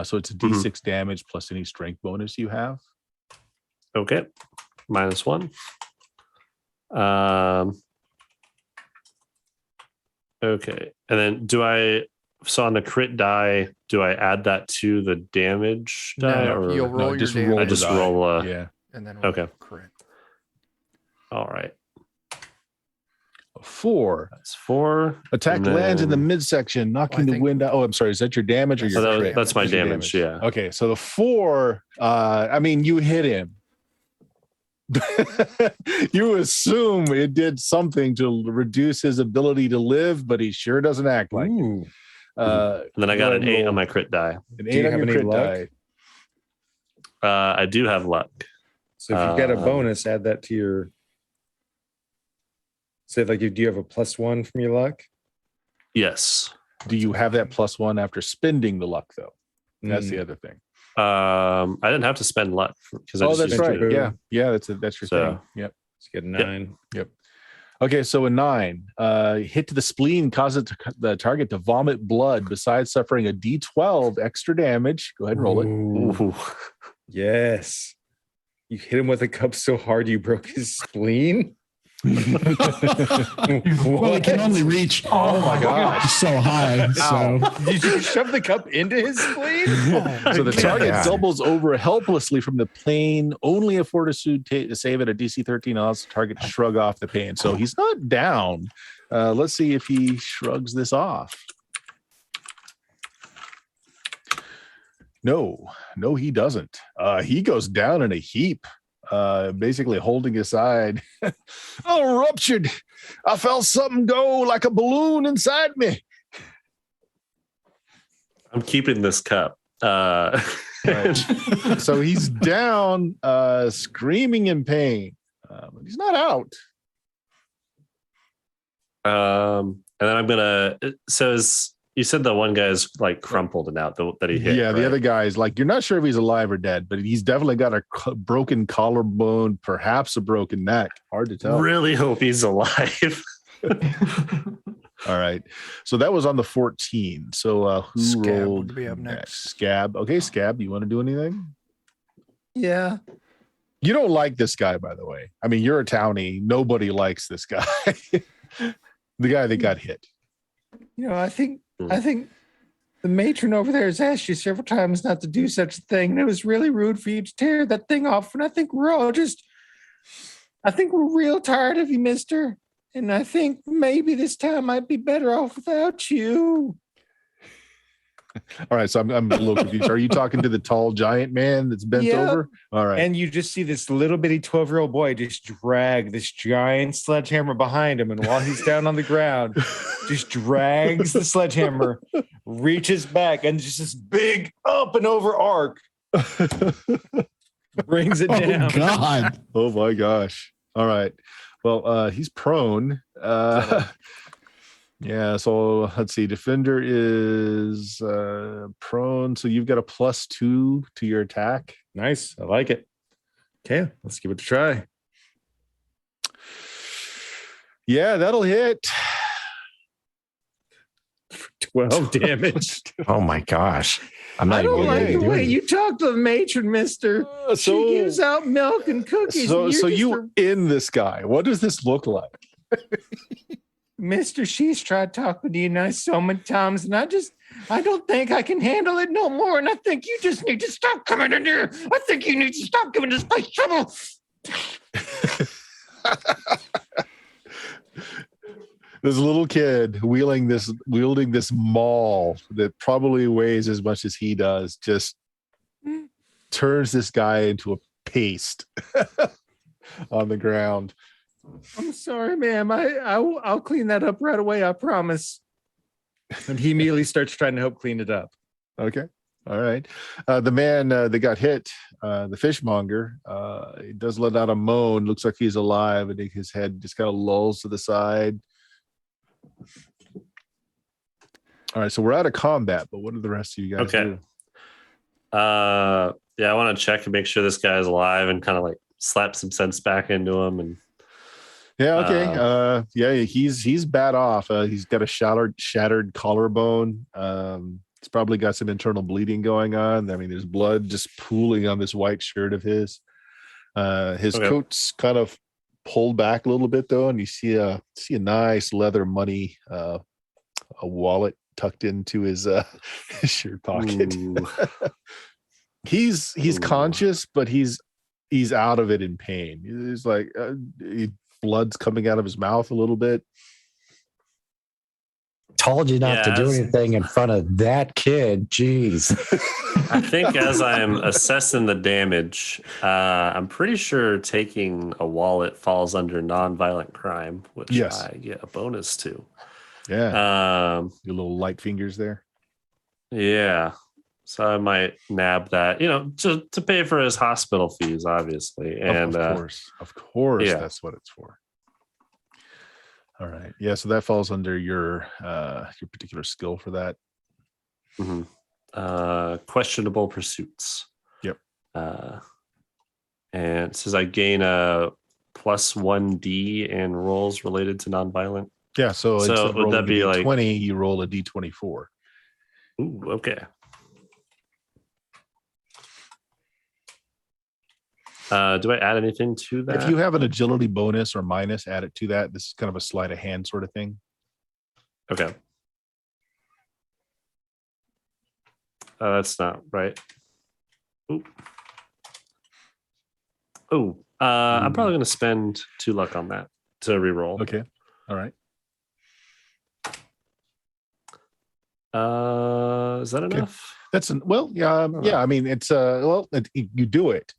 so it's a D6 damage plus any strength bonus you have. Okay, -1. Okay, and then so on the crit die, do I add that to the damage die? No, or you'll roll your damage. I just roll yeah. And then roll crit. All right. 4. That's 4. Attack lands in the midsection, knocking the wind out. Oh, I'm sorry. Is that your damage or your crit? That's my damage, yeah. Okay, so the 4, I mean, you hit him. You assume it did something to reduce his ability to live, but he sure doesn't act like it. And then I got an 8 on my crit die. An 8 on your crit die. I do have luck. So if you get a bonus, add that to your. Say, like, do you have a +1 from your luck? Yes. Do you have that +1 after spending the luck, though? That's the other thing. I didn't have to spend luck because that's right. Yeah, that's your thing. Yep. Let's get a 9. Yep. Okay, so a 9. Hit to the spleen causes the target to vomit blood. Besides suffering a D12 extra damage, go ahead and roll it. Ooh. Yes. You hit him with a cup so hard you broke his spleen. Well, it can only reach. Oh my gosh, so high. So did you shove the cup into his spleen? So the target doubles over helplessly from the plane. Only a fortitude to save at a DC 13 allows the target to shrug off the pain. So he's not down. Let's see if he shrugs this off. No, he doesn't. He goes down in a heap. Basically holding his side. Oh, ruptured. I felt something go like a balloon inside me. I'm keeping this cup. Right. So he's down, screaming in pain. But he's not out. And then I'm gonna. You said the one guy's like crumpled and out that he hit. Yeah, right? The other guy is like, you're not sure if he's alive or dead, but he's definitely got a broken collarbone, perhaps a broken neck. Hard to tell. Really hope he's alive. All right. So that was on the 14. So who Scab rolled would be up next? Scab. Okay, Scab, you want to do anything? Yeah. You don't like this guy, by the way. I mean, you're a townie. Nobody likes this guy. The guy that got hit. You know, I think the matron over there has asked you several times not to do such a thing. And it was really rude for you to tear that thing off. And I think we're real tired of you, mister. And I think maybe this time might be better off without you. All right. So I'm a little confused. Are you talking to the tall giant man that's bent over? All right. And you just see this little bitty 12-year-old boy just drag this giant sledgehammer behind him. And while he's down on the ground, just drags the sledgehammer, reaches back, and just this big up and over arc brings it down. Oh, God. Oh, my gosh. All right. Well, he's prone. Yeah, so let's see. Defender is prone. So you've got a +2 to your attack. Nice. I like it. Okay, let's give it a try. Yeah, that'll hit. 12 damage. Oh my gosh. I'm not I don't even like the doing way it. you talk to the matron, mister. She gives out milk and cookies. So and you in this guy. What does this look like? Mr. She's tried talking to you nice so many times, and I don't think I can handle it no more. And I think you just need to stop coming in here. I think you need to stop giving this place trouble. This little kid wielding this maul that probably weighs as much as he does just turns this guy into a paste on the ground. I'm sorry, ma'am. I'll clean that up right away. I promise. And he immediately starts trying to help clean it up. Okay. All right. The man that got hit, the fishmonger, he does let out a moan. Looks like he's alive. I think his head just kind of lolls to the side. All right. So we're out of combat, but what do the rest of you guys do? Yeah, I want to check and make sure this guy's alive and kind of like slap some sense back into him. And yeah, okay. Yeah, he's bad off. He's got a shattered collarbone. He's probably got some internal bleeding going on. I mean, there's blood just pooling on this white shirt of his. His coat's kind of pulled back a little bit though, and you see a nice leather money, a wallet tucked into his shirt pocket. He's conscious, but he's out of it in pain. He's like blood's coming out of his mouth a little bit. Told you not to do anything in front of that kid. Jeez. I think as I'm assessing the damage, I'm pretty sure taking a wallet falls under nonviolent crime, which I get a bonus to. Yeah. Your little light fingers there. Yeah. So I might nab that, to pay for his hospital fees, obviously. And of course, that's what it's for. All right. Yeah. So that falls under your particular skill for that. Mm-hmm. Questionable pursuits. Yep. And it says I gain a +1D in rolls related to nonviolent. Yeah. So would that be like 20? You roll a D24. Ooh. Okay. Do I add anything to that? If you have an agility bonus or minus, add it to that. This is kind of a sleight of hand sort of thing. Okay. That's not right. I'm probably going to spend 2 luck on that to reroll. Okay. All right. Is that enough? That's yeah. I mean, it's you do it.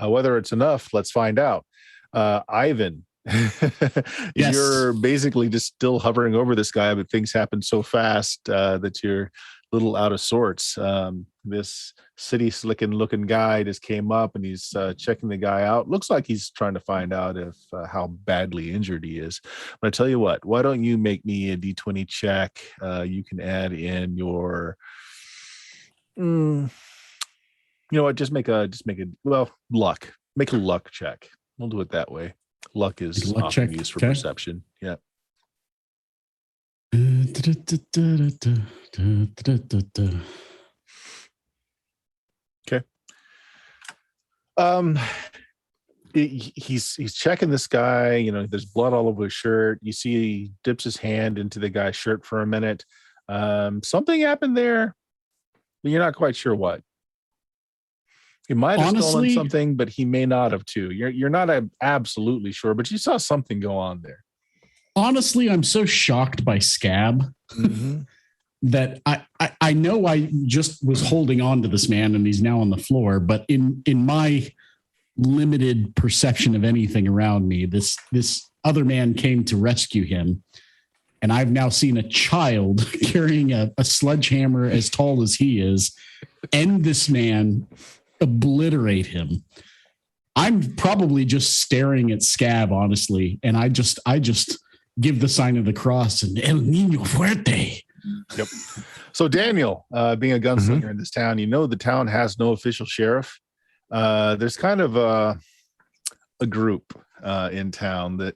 Whether it's enough, let's find out. Ivan, you're basically just still hovering over this guy, but things happen so fast that you're a little out of sorts. This city slicking looking guy just came up and he's checking the guy out. Looks like he's trying to find out if how badly injured he is. But I tell you what, why don't you make me a D20 check? You can add in your you know what? Just make a luck. Make a luck check. We'll do it that way. Luck is often used for perception. Yeah. Okay. He's checking this guy. There's blood all over his shirt. You see he dips his hand into the guy's shirt for a minute. Something happened there, but you're not quite sure what. He might have stolen something, but he may not have too. You're not absolutely sure, but you saw something go on there. Honestly, I'm so shocked by Scab that I know I just was holding on to this man and he's now on the floor. But in my limited perception of anything around me, this other man came to rescue him. And I've now seen a child carrying a sledgehammer as tall as he is, and this man obliterate him. I'm probably just staring at Scab, honestly, and I just give the sign of the cross and El Niño Fuerte. Yep. So Daniel, being a gunslinger in this town, the town has no official sheriff. There's kind of a group in town that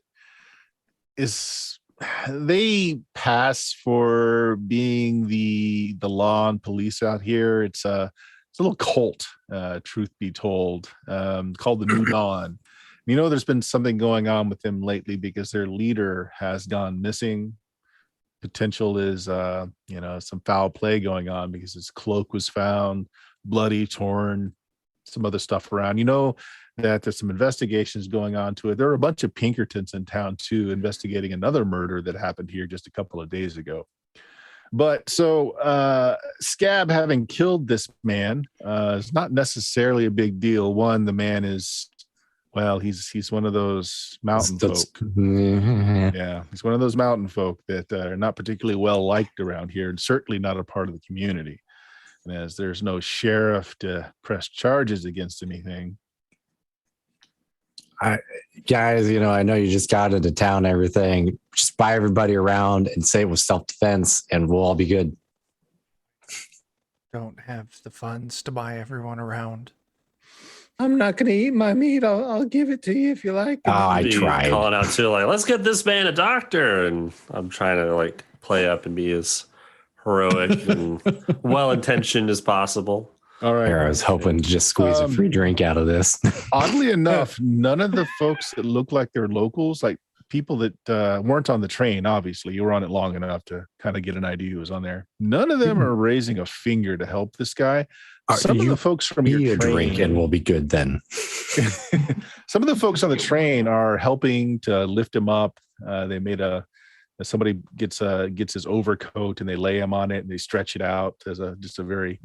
they pass for being the law and police out here. It's a little cult, truth be told, called the New Dawn. There's been something going on with them lately because their leader has gone missing. Potential is, some foul play going on because his cloak was found, bloody, torn, some other stuff around. That there's some investigations going on to it. There are a bunch of Pinkertons in town too, investigating another murder that happened here just a couple of days ago. But so Scab having killed this man is not necessarily a big deal. One, the man is, well, he's one of those mountain folk. Yeah, he's one of those mountain folk that are not particularly well liked around here, and certainly not a part of the community. And as there's no sheriff to press charges against anything. Guys, I know you just got into town and everything. Just buy everybody around and say it was self-defense, and we'll all be good. Don't have the funds to buy everyone around. I'm not going to eat my meat. I'll give it to you if you like. Oh, I tried. Calling out too, like, let's get this man a doctor. And I'm trying to like play up and be as heroic and well-intentioned as possible. All right. I was hoping to just squeeze a free drink out of this. Oddly enough, none of the folks that look like they're locals, like people that weren't on the train, obviously, you were on it long enough to kind of get an idea who was on there. None of them are raising a finger to help this guy. Some of the folks from your train, drink and we'll be good then. Some of the folks on the train are helping to lift him up. They made somebody gets his overcoat and they lay him on it and they stretch it out as just a very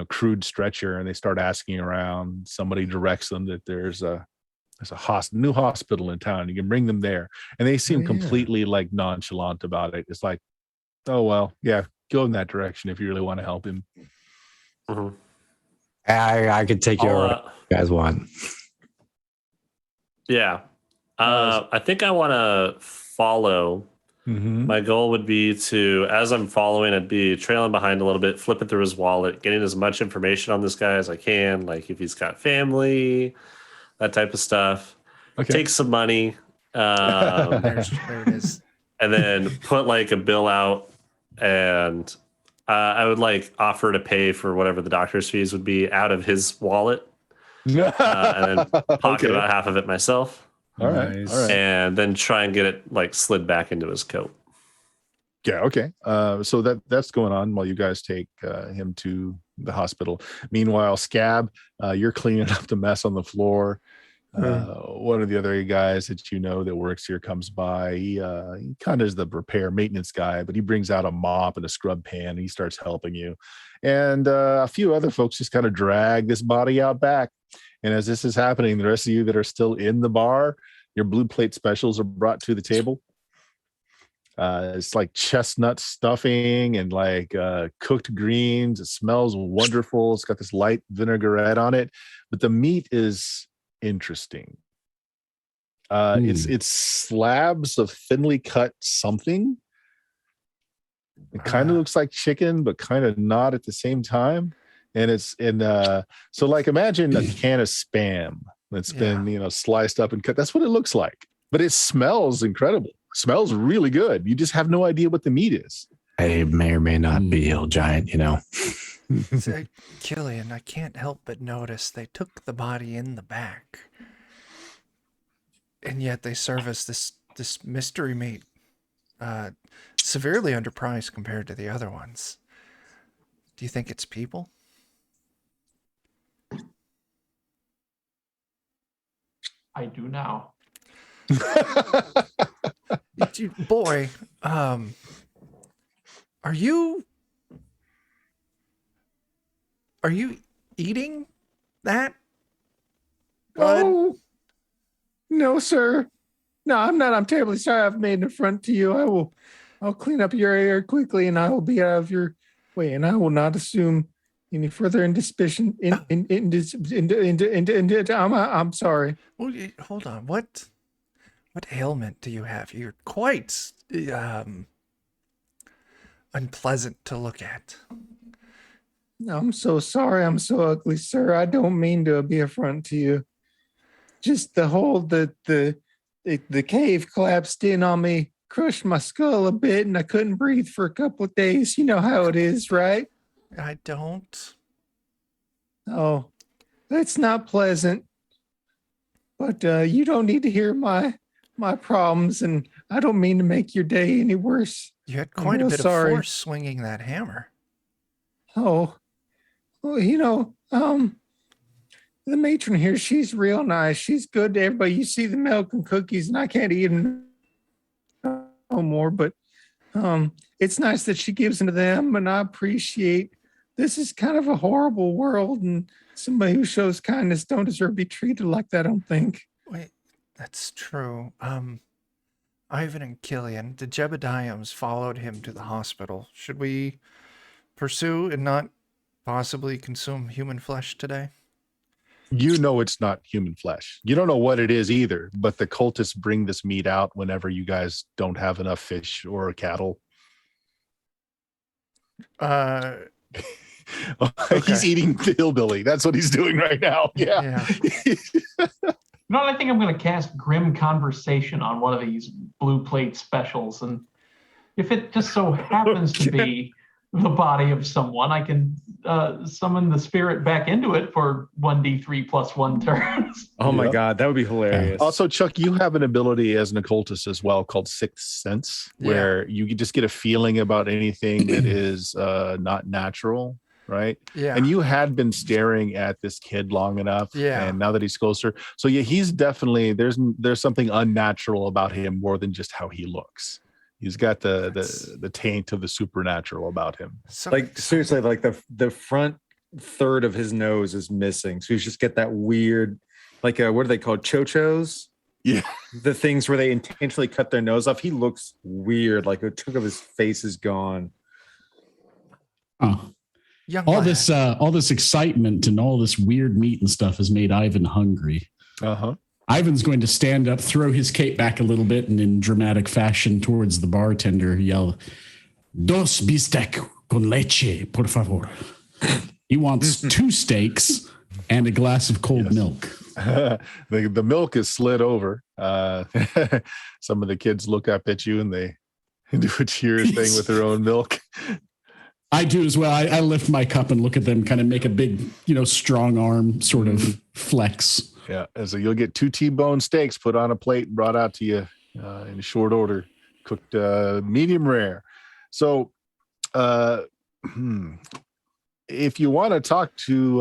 crude stretcher, and they start asking around. Somebody directs them that there's a new hospital in town. You can bring them there, and they seem completely like nonchalant about it. It's like, oh well, yeah, go in that direction if you really want to help him. Mm-hmm. I could take you wherever you guys want. Yeah. I think I want to follow. Mm-hmm. My goal would be to, as I'm following, I'd be trailing behind a little bit, flipping through his wallet, getting as much information on this guy as I can, like if he's got family, that type of stuff. Okay. Take some money. There it is. And then put like a bill out, and I would like offer to pay for whatever the doctor's fees would be out of his wallet, and then pocket about half of it myself. All right. And then try and get it like slid back into his coat. Yeah. Okay. So that's going on while you guys take him to the hospital. Meanwhile, Scab, you're cleaning up the mess on the floor. One of the other guys that that works here comes by. He kind of is the repair maintenance guy, but he brings out a mop and a scrub pan and he starts helping you. And a few other folks just kind of drag this body out back. And as this is happening, the rest of you that are still in the bar, your blue plate specials are brought to the table. It's like chestnut stuffing and like cooked greens. It smells wonderful. It's got this light vinaigrette on it, but the meat is interesting. It's slabs of thinly cut something. It kind of looks like chicken, but kind of not at the same time. And it's so like imagine a can of Spam that's been sliced up and cut. That's what it looks like. But it smells incredible. It smells really good. You just have no idea what the meat is. I may or may not be Hill Giant, Killian, I can't help but notice they took the body in the back, and yet they serve us this mystery meat, severely underpriced compared to the other ones. Do you think it's people? I do now. Boy, are you eating that? Oh, no, sir. No, I'm not. I'm terribly sorry I've made an affront to you. I'll clean up your area quickly and I will be out of your way, and I will not assume any further indisposition. I'm sorry. Well, hold on. What ailment do you have? You're quite unpleasant to look at. I'm so sorry. I'm so ugly, sir. I don't mean to be affront to you. Just the whole the cave collapsed in on me, crushed my skull a bit, and I couldn't breathe for a couple of days. You know how it is, right? I don't. Oh, that's not pleasant. but you don't need to hear my problems, and I don't mean to make your day any worse. You had I'm quite a real bit sorry. of force swinging that hammer. Oh, well, the matron here, she's real nice. She's good to everybody. You see the milk and cookies, and I can't eat them no more, but it's nice that she gives them to them, and I appreciate. This is kind of a horrible world, and somebody who shows kindness don't deserve to be treated like that, I don't think. Wait, that's true. Ivan and Killian, the Jebediahs followed him to the hospital. Should we pursue and not possibly consume human flesh today? You know it's not human flesh. You don't know what it is either, but the cultists bring this meat out whenever you guys don't have enough fish or cattle. Okay. He's eating the hillbilly. That's what he's doing right now. Yeah. No, I think I'm going to cast Grim Conversation on one of these blue plate specials. And if it just so happens to be the body of someone, I can summon the spirit back into it for 1d3 plus 1 turns. Oh my God, that would be hilarious. Also, Chuck, you have an ability as an occultist as well called Sixth Sense, where you can just get a feeling about anything that is not natural. Right. Yeah. And you had been staring at this kid long enough. Yeah. And now that he's closer. So yeah, he's definitely there's something unnatural about him more than just how he looks. He's got the taint of the supernatural about him. So like seriously, like the front third of his nose is missing. So he's just get that weird, like what are they called? Chochos? Yeah. The things where they intentionally cut their nose off. He looks weird. Like a chunk of his face is gone. Oh. All this excitement and all this weird meat and stuff has made Ivan hungry. Uh-huh. Ivan's going to stand up, throw his cape back a little bit, and in dramatic fashion towards the bartender, yell, "Dos bistec con leche, por favor." He wants 2 steaks and a glass of cold milk. The milk is slid over. Some of the kids look up at you and they do a cheers thing with their own milk. I do as well. I lift my cup and look at them, kind of make a big, strong arm sort of flex. Yeah. And so you'll get 2 T-bone steaks put on a plate and brought out to you in short order, cooked medium rare. So if you want to talk to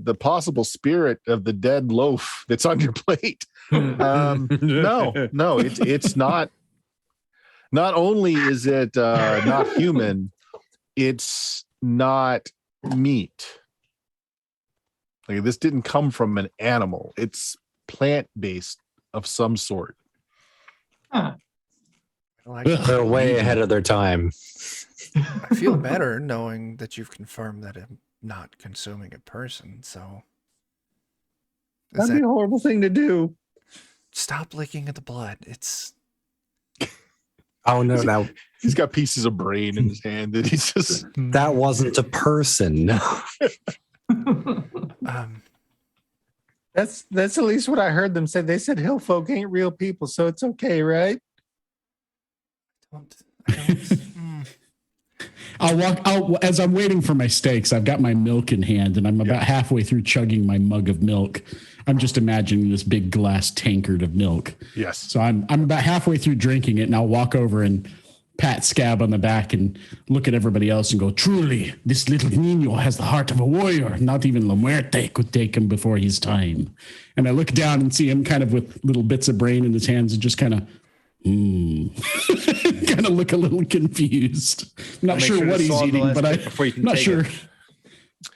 the possible spirit of the dead loaf that's on your plate, no, it's not. Not only is it not human, it's not meat. Like this didn't come from an animal. It's plant-based of some sort. Huh. They're way ahead of their time. I feel better knowing that you've confirmed that I'm not consuming a person. So That'd be a horrible thing to do. Stop licking at the blood. It's Oh no, now He's got pieces of brain in his hand that he's just. that wasn't a person. That's at least what I heard them say. They said hill folk ain't real people, so it's okay, right? As I'm waiting for my steaks, I've got my milk in hand and I'm about halfway through chugging my mug of milk. I'm just imagining this big glass tankard of milk. Yes. So I'm about halfway through drinking it, and I'll walk over and pat Scab on the back and look at everybody else and go, "Truly, this little Nino has the heart of a warrior. Not even La Muerte could take him before his time." And I look down and see him kind of with little bits of brain in his hands and just kind of kind of look a little confused. I'm not sure what he's eating, but I'm not sure.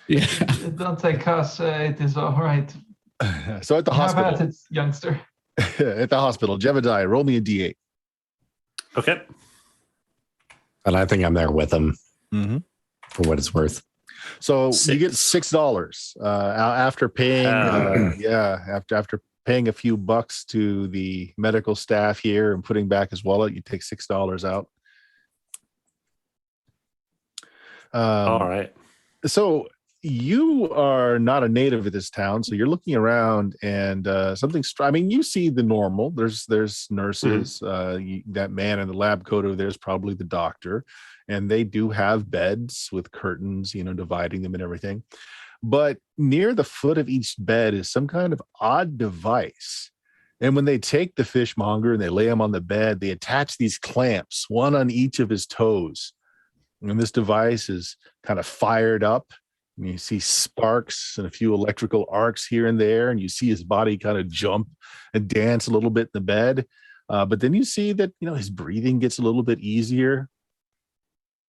Yeah. Don't take us. It is all right. So at the How hospital, about it, youngster? at the hospital, Jebediah, roll me a D8. Okay. Mm-hmm. And I think I'm there with him for what it's worth. So you get $6 after paying, after paying a few bucks to the medical staff here and putting back his wallet. You take $6 out. All right. So you are not a native of this town, so you're looking around and something. I mean, you see the normal. There's nurses. That man in the lab coat over there is probably the doctor, and they do have beds with curtains, dividing them and everything. But near the foot of each bed is some kind of odd device And when they take the fishmonger and they lay him on the bed, they attach these clamps, one on each of his toes. And this device is kind of fired up. And you see sparks and a few electrical arcs here and there. And you see his body kind of jump and dance a little bit in the bed. But then you see that, his breathing gets a little bit easier.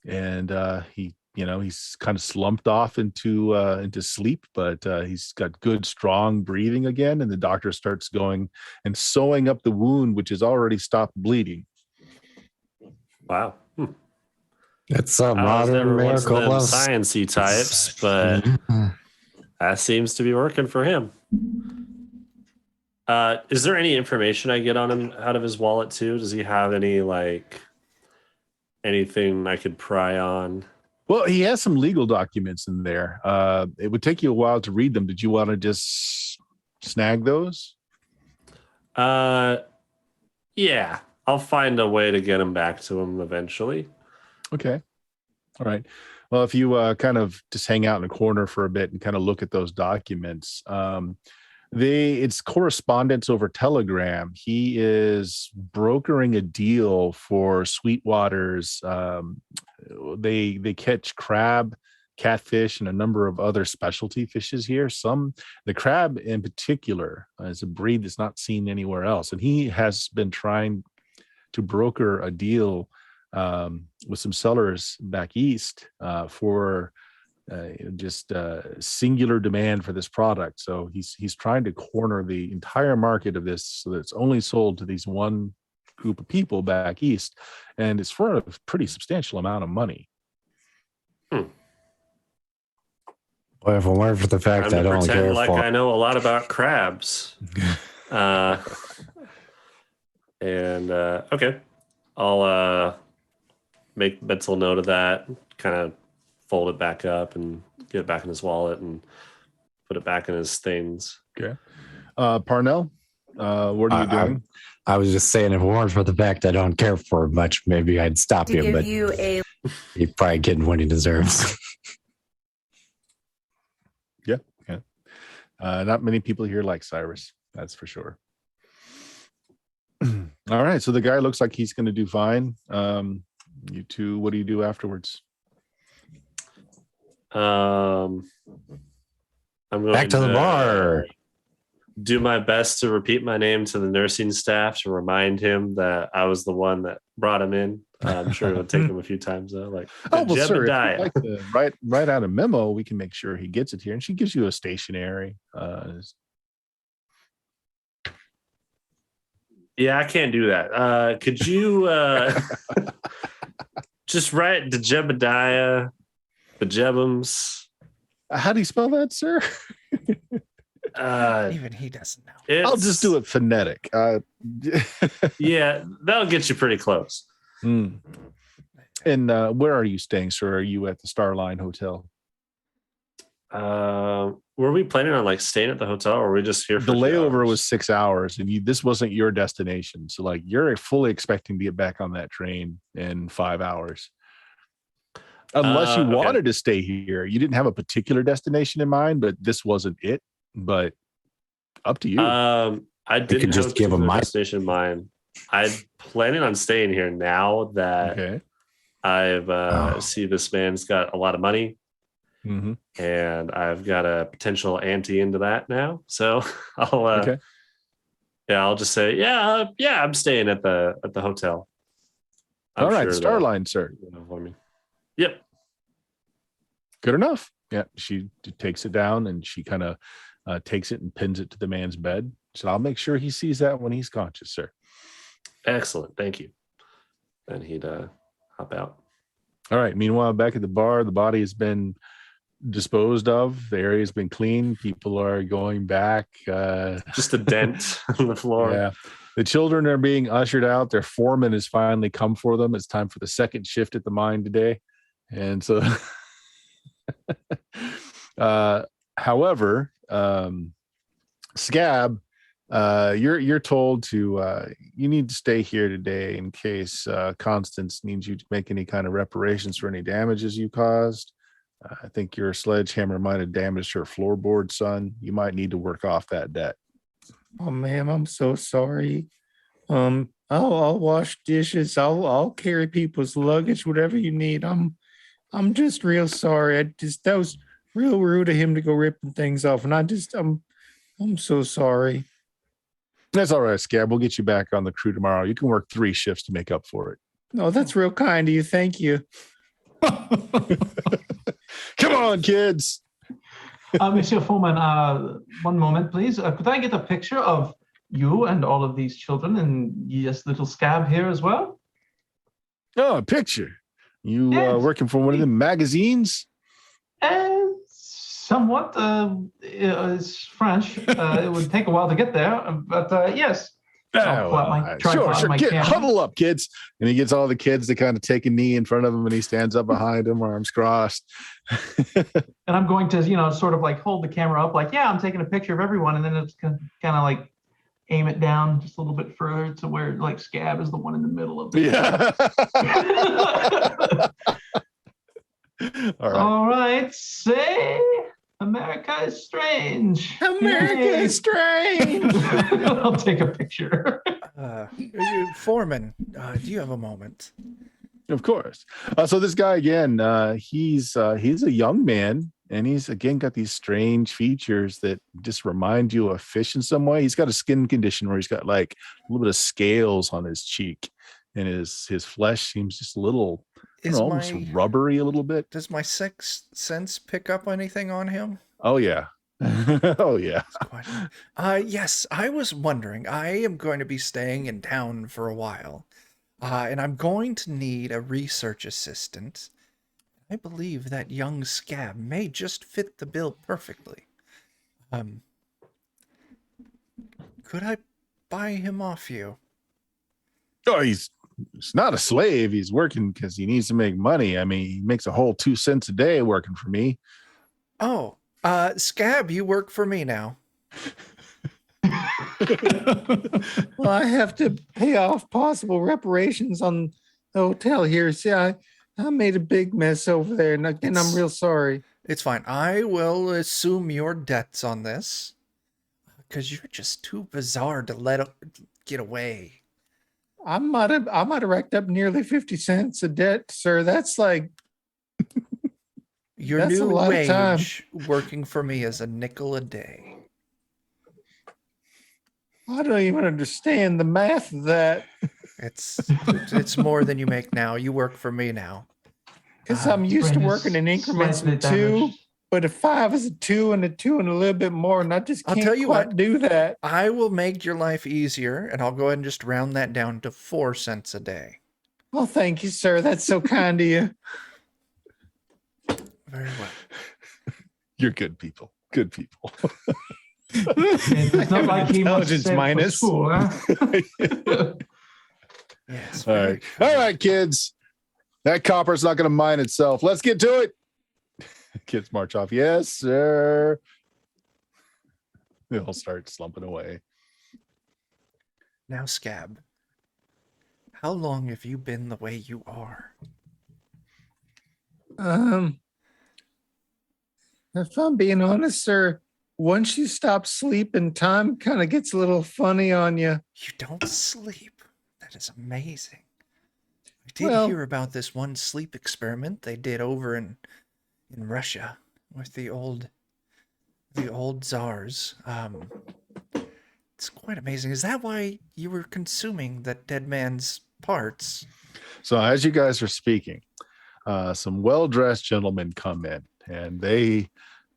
And he's kind of slumped off into sleep, but he's got good, strong breathing again. And the doctor starts going and sewing up the wound, which has already stopped bleeding. Wow. It's a I was modern never one of miracle. them sciencey types, but that seems to be working for him. Is there any information I get on him out of his wallet too? Does he have any anything I could pry on? Well, he has some legal documents in there. It would take you a while to read them. Did you want to just snag those? Yeah, I'll find a way to get them back to him eventually. Okay. All right. Well, if you kind of just hang out in a corner for a bit and kind of look at those documents, it's correspondence over Telegram. He is brokering a deal for Sweetwater's. They catch crab, catfish, and a number of other specialty fishes here. The crab in particular is a breed that's not seen anywhere else, and he has been trying to broker a deal with some sellers back east for just singular demand for this product. So he's trying to corner the entire market of this so that it's only sold to these one group of people back east, and it's for a pretty substantial amount of money. Well, if it weren't for the fact that I don't care like for, I know a lot about crabs. Okay, I'll make mental note of that, kind of fold it back up and get it back in his wallet and put it back in his things. Okay. Parnell, what are you doing? I was just saying, if it weren't for the fact I don't care for it much, maybe I'd stop him, but he's probably getting what he deserves. Yeah. Not many people here like Cyrus, that's for sure. All right, so the guy looks like he's going to do fine. You two, what do you do afterwards? I'm going Back to the bar. Do my best to repeat my name to the nursing staff to remind him that I was the one that brought him in. I'm sure it'll take him a few times though. Like, oh well, sir, if you'd like to write out a memo, we can make sure he gets it here. And she gives you a stationery. Yeah, I can't do that. Could you just write the Jebediah, the Jebums? How do you spell that, sir? Even he doesn't know. I'll just do it phonetic. Yeah, that'll get you pretty close. And where are you staying, sir? Are you at the Starline Hotel? Were we planning on staying at the hotel, or were we just here for the layover was 6 hours, and this wasn't your destination, so you're fully expecting to get back on that train in 5 hours, unless you wanted to stay here. You didn't have a particular destination in mind, but this wasn't it. But up to you. I didn't just give him my destination in mind. I'm planning on staying here now that I've see this man's got a lot of money. Mm-hmm. And I've got a potential ante into that now. So I'll I'll just say, I'm staying at the hotel. All right, Starline, sir. For me. Yep. Good enough. Yeah, she takes it down and she kind of takes it and pins it to the man's bed. So I'll make sure he sees that when he's conscious, sir. Excellent. Thank you. And he'd hop out. All right. Meanwhile, back at the bar, the body has been disposed of. The area's been cleaned. People are going back. Just a dent on the floor. Yeah. The children are being ushered out. Their foreman has finally come for them. It's time for the second shift at the mine today. And so, however, Scab, you're told to you need to stay here today in case Constance needs you to make any kind of reparations for any damages you caused. I think your sledgehammer might have damaged her floorboard, son. You might need to work off that debt. Oh, ma'am, I'm so sorry. I'll wash dishes. I'll carry people's luggage, whatever you need. I'm just real sorry. That was real rude of him to go ripping things off, and I'm so sorry. That's all right, Scab. We'll get you back on the crew tomorrow. You can work 3 shifts to make up for it. No, that's real kind of you. Thank you. Come on, kids. Monsieur Foreman, one moment, please. Could I get a picture of you and all of these children and yes, little Scab here as well? Oh, a picture. You Yes. working for one of the magazines? Somewhat. It's French. It would take a while to get there, but yes. I'll pull out my tripod and my camera. Huddle up, kids. And he gets all the kids to kind of take a knee in front of him, and he stands up behind him, arms crossed. And I'm going to, sort of like hold the camera up, like, yeah, I'm taking a picture of everyone, and then it's kind of like aim it down just a little bit further to where like Scab is the one in the middle of the All right, say America is strange. America is strange. I'll take a picture. Foreman, do you have a moment? Of course. So this guy again, he's a young man, and he's again got these strange features that just remind you of fish in some way. He's got a skin condition where he's got like a little bit of scales on his cheek, and his flesh seems just a little, almost rubbery a little bit. Does my sixth sense pick up anything on him? Oh yeah. Oh yeah. Yes, I was wondering. I am going to be staying in town for a while, and I'm going to need a research assistant. I believe that young Scab may just fit the bill perfectly. Could I buy him off you? Oh, he's not a slave. He's working because he needs to make money. I mean, he makes a whole 2 cents a day working for me. Oh, Scab, you work for me now. Well, I have to pay off possible reparations on the hotel here. See, I made a big mess over there, and again, I'm real sorry. It's fine. I will assume your debts on this, because you're just too bizarre to let get away. I might have racked up nearly 50 cents of debt, sir. That's like your new wage working for me is a nickel a day. I don't even understand the math of that. It's more than you make now. You work for me now. Because I'm used to working in increments of 2, but a 5 is a 2 and a 2 and a little bit more, and I just can't quite do that. I will make your life easier, and I'll go ahead and just round that down to 4 cents a day. Well, thank you, sir. That's so kind of you. Very well. You're good people. Good people. It's not like he intelligence minus. School, huh? Yes. All right, kids. That copper's not going to mine itself. Let's get to it. Kids march off. Yes, sir. They all start slumping away. Now, Scab, how long have you been the way you are? If I'm being honest, sir, once you stop sleeping, time kind of gets a little funny on you. You don't sleep. That is amazing. I did hear about this one sleep experiment they did over in Russia with the old czars. It's quite amazing. Is that why you were consuming that dead man's parts? So as you guys are speaking, some well-dressed gentlemen come in, and they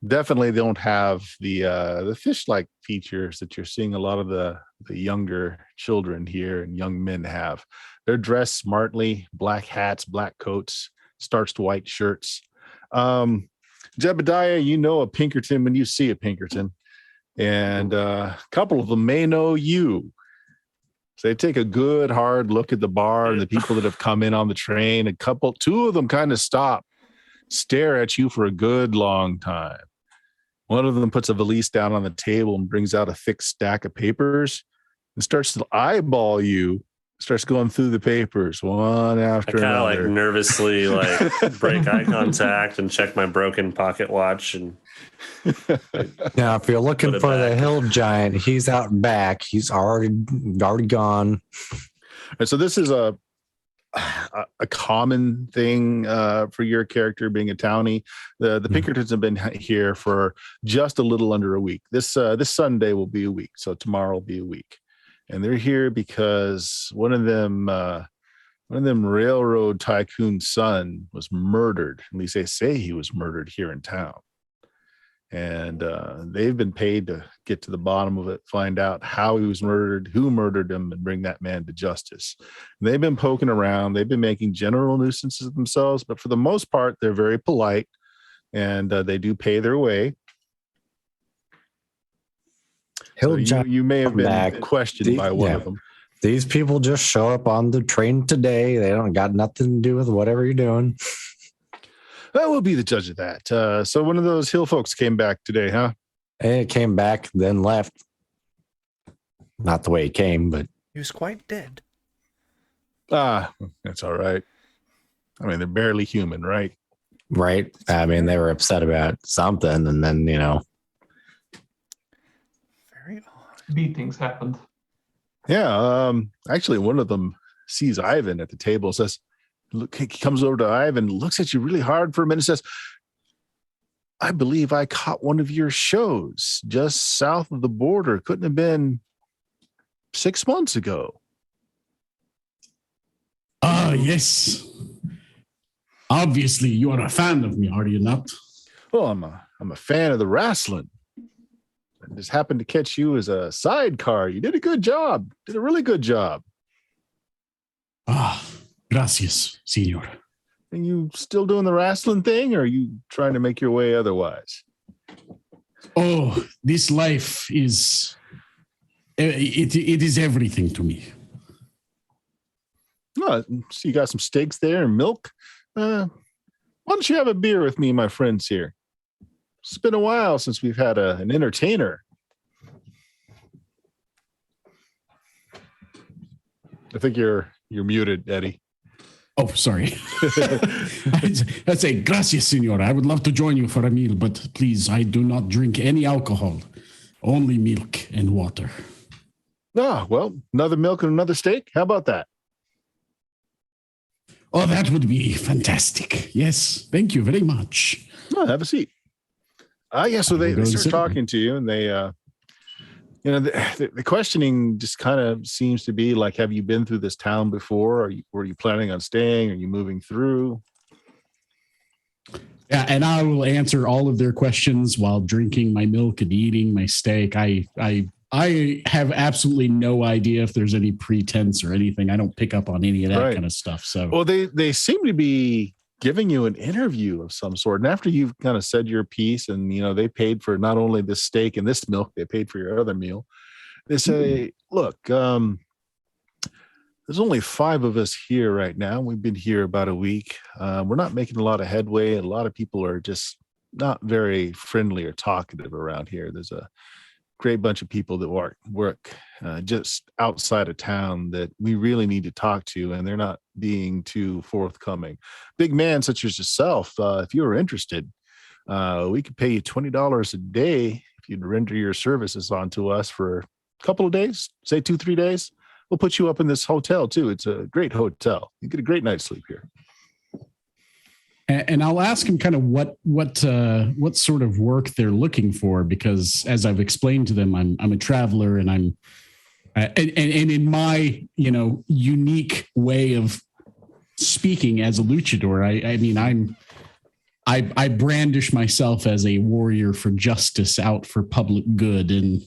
definitely don't have the fish-like features that you're seeing a lot of the younger children here and young men have. They're dressed smartly, black hats, black coats, starched white shirts. Jebediah, you know a Pinkerton when you see a Pinkerton, and a couple of them may know you. So they take a good hard look at the bar and the people that have come in on the train. Two of them kind of stop, stare at you for a good long time. One of them puts a valise down on the table and brings out a thick stack of papers and starts to eyeball you starts going through the papers one I after kind of another. like nervously like break eye contact and check my broken pocket watch. And Now, if you're looking Put it for the back. hill giant, he's out back. He's already gone. And so this is a common thing for your character being a townie. The Pinkertons have been here for just a little under a week. This Sunday will be a week, so tomorrow will be a week, and they're here because one of them railroad tycoon's son was murdered. At least they say he was murdered here in town. And they've been paid to get to the bottom of it, find out how he was murdered, who murdered him, and bring that man to justice. And they've been poking around. They've been making general nuisances of themselves, but for the most part, they're very polite, and they do pay their way. So you may have been questioned by one of them. These people just show up on the train today. They don't got nothing to do with whatever you're doing. I will be the judge of that. So one of those hill folks came back today, huh? It came back, then left. Not the way he came, but He was quite dead. That's all right. I mean, they're barely human, right? right. I mean, they were upset about something, and then Very odd. Neat things happened. Yeah. Actually, one of them sees Ivan at the table, says, look, he comes over to Ivan, looks at you really hard for a minute, says, I believe I caught one of your shows just south of the border. Couldn't have been 6 months ago. Ah, yes. Obviously, you are a fan of me, are you not? Well, I'm a fan of the wrestling. I just happened to catch you as a sidecar. You did a good job. Did a really good job. Ah, gracias, senor. Are you still doing the wrestling thing, or are you trying to make your way otherwise? Oh, this life is... It is everything to me. Oh, so you got some steaks there and milk. Why don't you have a beer with me, my friends here? It's been a while since we've had an entertainer. I think you're muted, Eddie. Oh, sorry. I say, gracias, senor. I would love to join you for a meal, but please, I do not drink any alcohol. Only milk and water. Ah, well, another milk and another steak. How about that? Oh, that would be fantastic. Yes, thank you very much. Oh, have a seat. Yeah, so they start talking to you, and they, the questioning just kind of seems to be like, have you been through this town before? Were you planning on staying? Are you moving through? Yeah, and I will answer all of their questions while drinking my milk and eating my steak. I have absolutely no idea if there's any pretense or anything. I don't pick up on any of that kind of stuff. So, well, they seem to be giving you an interview of some sort. And after you've kind of said your piece, and they paid for not only this steak and this milk, they paid for your other meal. They say, look, there's only 5 of us here right now. We've been here about a week. We're not making a lot of headway. A lot of people are just not very friendly or talkative around here. There's a great bunch of people that work just outside of town that we really need to talk to, and they're not being too forthcoming. Big man such as yourself, if you were interested, we could pay you $20 a day if you'd render your services onto us for a couple of days, say 2-3 days. We'll put you up in this hotel too. It's a great hotel. You get a great night's sleep here. And I'll ask him kind of what sort of work they're looking for, because as I've explained to them, I'm a traveler, and I'm and in my unique way of speaking as a luchador, I mean I brandish myself as a warrior for justice, out for public good, and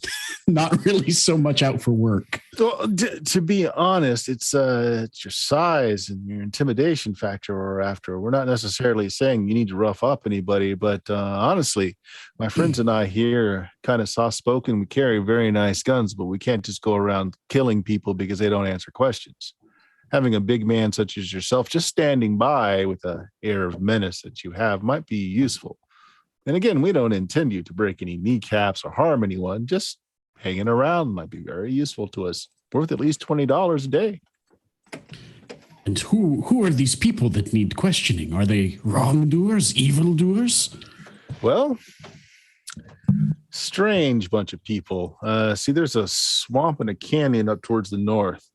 not really so much out for work. Well, to be honest, it's your size and your intimidation factor we're after. We're not necessarily saying you need to rough up anybody, but honestly, my friends and I here kind of soft-spoken. We carry very nice guns, but we can't just go around killing people because they don't answer questions. Having a big man such as yourself just standing by with an air of menace that you have might be useful. And again, we don't intend you to break any kneecaps or harm anyone. Just hanging around might be very useful to us. Worth at least $20 a day. And who are these people that need questioning? Are they wrongdoers, evildoers? Well, strange bunch of people. See, there's a swamp and a canyon up towards the north.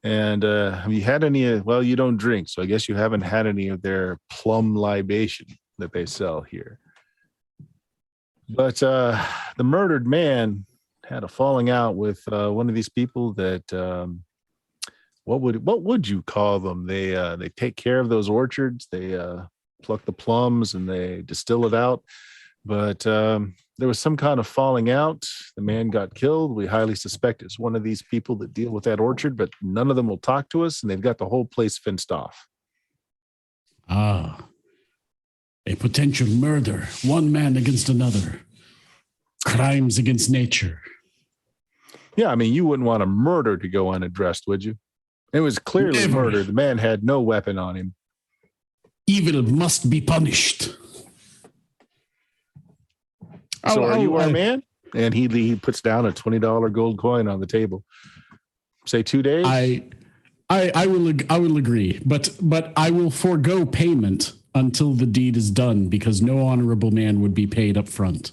And have you had any? Well, you don't drink, so I guess you haven't had any of their plum libation that they sell here. But the murdered man had a falling out with one of these people that what would you call them? They take care of those orchards. They pluck the plums and they distill it out. But there was some kind of falling out. The man got killed. We highly suspect it's one of these people that deal with that orchard, but none of them will talk to us, and they've got the whole place fenced off. Ah, a potential murder. One man against another. Crimes against nature. Yeah, I mean, you wouldn't want a murder to go unaddressed, would you? It was clearly Never. murder. The man had no weapon on him. Evil must be punished. So are you our man? And he puts down a $20 gold coin on the table. Say 2 days? I will agree, but I will forego payment until the deed is done, because no honorable man would be paid up front.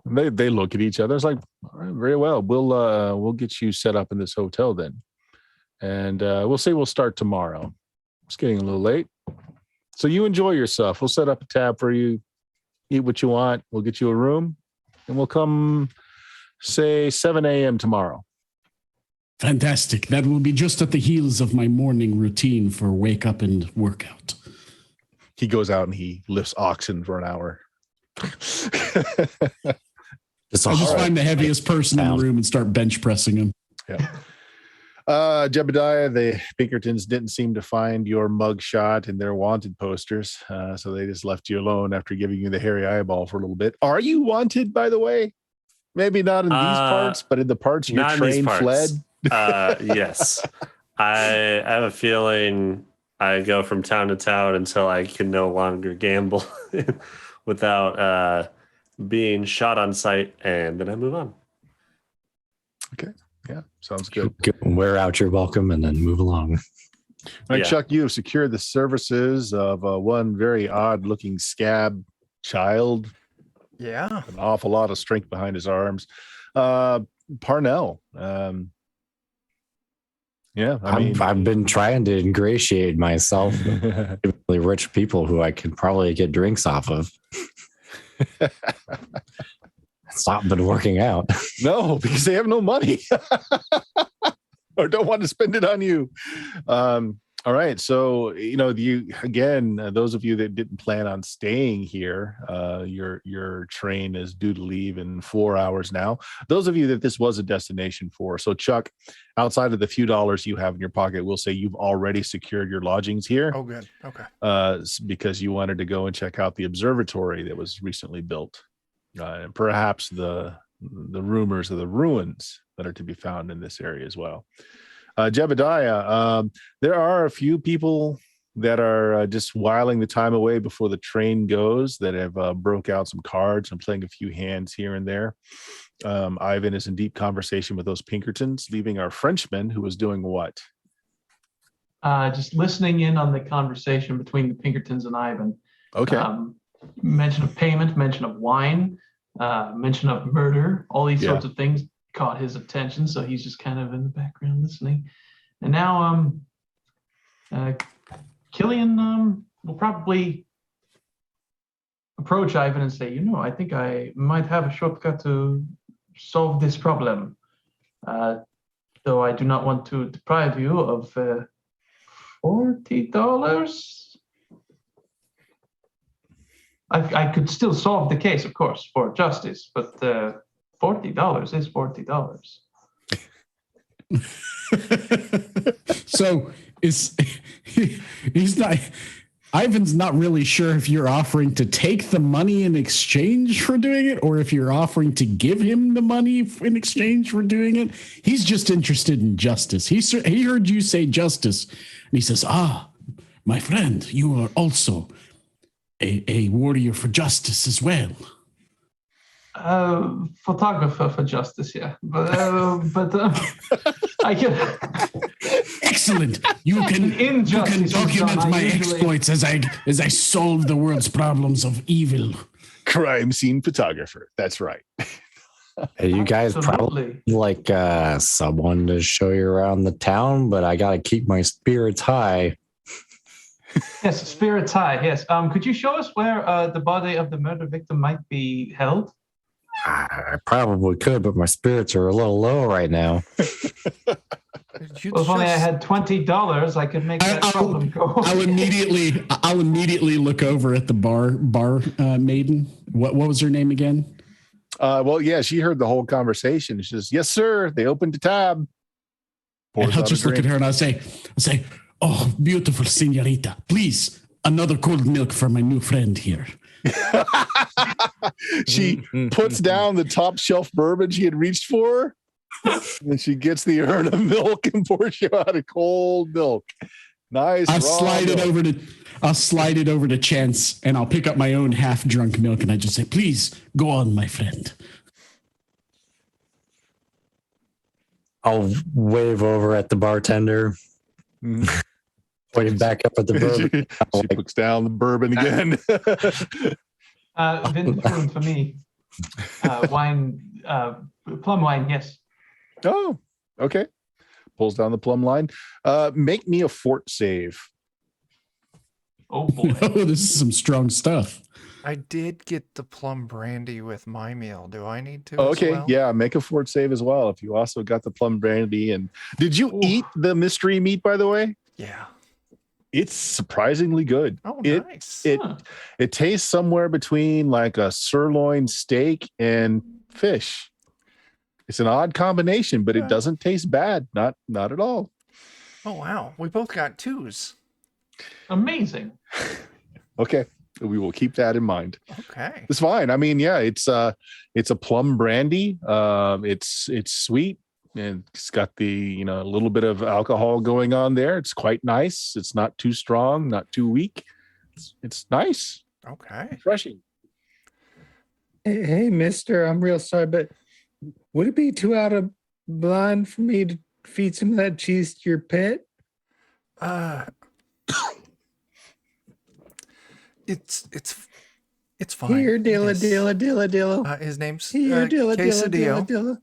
They look at each other. It's like, all right, very well. We'll get you set up in this hotel then. And we'll say we'll start tomorrow. It's getting a little late. So you enjoy yourself. We'll set up a tab for you. Eat what you want. We'll get you a room, and we'll come, say, 7 a.m. tomorrow. Fantastic. That will be just at the heels of my morning routine for wake up and workout. He goes out and he lifts oxen for an hour. I just find the heaviest person in the room and start bench pressing him. Yeah. Jebediah, the Pinkertons didn't seem to find your mug shot in their wanted posters, so they just left you alone after giving you the hairy eyeball for a little bit. Are you wanted, by the way? Maybe not in these parts, but in the parts your train fled? Yes. I have a feeling I go from town to town until I can no longer gamble without being shot on sight, and then I move on. Okay. Yeah, sounds good. Wear out your welcome and then move along. All right, Chuck, you have secured the services of one very odd-looking scab child. Yeah. An awful lot of strength behind his arms. Parnell. Yeah, I've been trying to ingratiate myself with really rich people who I could probably get drinks off of. It's not been working out. No, because they have no money or don't want to spend it on you. All right. So, those of you that didn't plan on staying here, your train is due to leave in 4 hours now. Those of you that this was a destination for. So, Chuck, outside of the few dollars you have in your pocket, we'll say you've already secured your lodgings here. Oh, good. Okay. Because you wanted to go and check out the observatory that was recently built. And perhaps the rumors of the ruins that are to be found in this area as well. Jebediah, there are a few people that are just whiling the time away before the train goes that have broke out some cards and playing a few hands here and there. Ivan is in deep conversation with those Pinkertons, leaving our Frenchman who was doing what? Just listening in on the conversation between the Pinkertons and Ivan. Okay. Mention of payment, mention of wine, mention of murder, all these sorts of things caught his attention, so he's just kind of in the background listening. And now Killian will probably approach Ivan and say, I think I might have a shortcut to solve this problem, though I do not want to deprive you of $40. I could still solve the case, of course, for justice, but $40 is $40. So Ivan's not really sure if you're offering to take the money in exchange for doing it, or if you're offering to give him the money in exchange for doing it. He's just interested in justice. He heard you say justice, and he says, my friend, you are also a warrior for justice as well. photographer for justice here, but I can. Excellent. You can document my exploits as I solve the world's problems of evil. Crime scene photographer. That's right. Hey, you guys probably like someone to show you around the town, but I gotta keep my spirits high. Yes, spirits high. Yes. Could you show us where the body of the murder victim might be held? I probably could, but my spirits are a little low right now. Well, if only I had $20, I could make that problem go. I'll immediately look over at the bar maiden. What was her name again? Well, yeah, she heard the whole conversation. She says, "Yes, sir." They opened the tab. And I'll just look at her and I'll say, "Oh, beautiful señorita, please, another cold milk for my new friend here." She puts down the top shelf bourbon she had reached for, and she gets the urn of milk and pours you out a cold milk. Nice. I'll slide it over to Chance, and I'll pick up my own half-drunk milk, and I just say, "Please go on, my friend." I'll wave over at the bartender. Pointing back up at the bourbon. She puts down the bourbon again. Vintage for me. Wine, plum wine, yes. Oh, okay. Pulls down the plumb line. Make me a fort save. Oh boy. Oh, this is some strong stuff. I did get the plum brandy with my meal. Do I need to? Okay, as well? yeah, make a fort save as well. If you also got the plum brandy. And did you eat the mystery meat, by the way? Yeah. It's surprisingly good. Oh, nice. It tastes somewhere between like a sirloin steak and fish. It's an odd combination, but it doesn't taste bad. Not at all. Oh, wow. We both got 2s. Amazing. Okay. We will keep that in mind. Okay. It's fine. I mean, yeah, it's a plum brandy. It's sweet, and it's got the, a little bit of alcohol going on there. It's quite nice. It's not too strong, not too weak. It's nice. Okay. Refreshing. Hey, mister, I'm real sorry, but would it be too out of line for me to feed some of that cheese to your pet? It's fine. Here, Dilla. His name's Here, Dilla.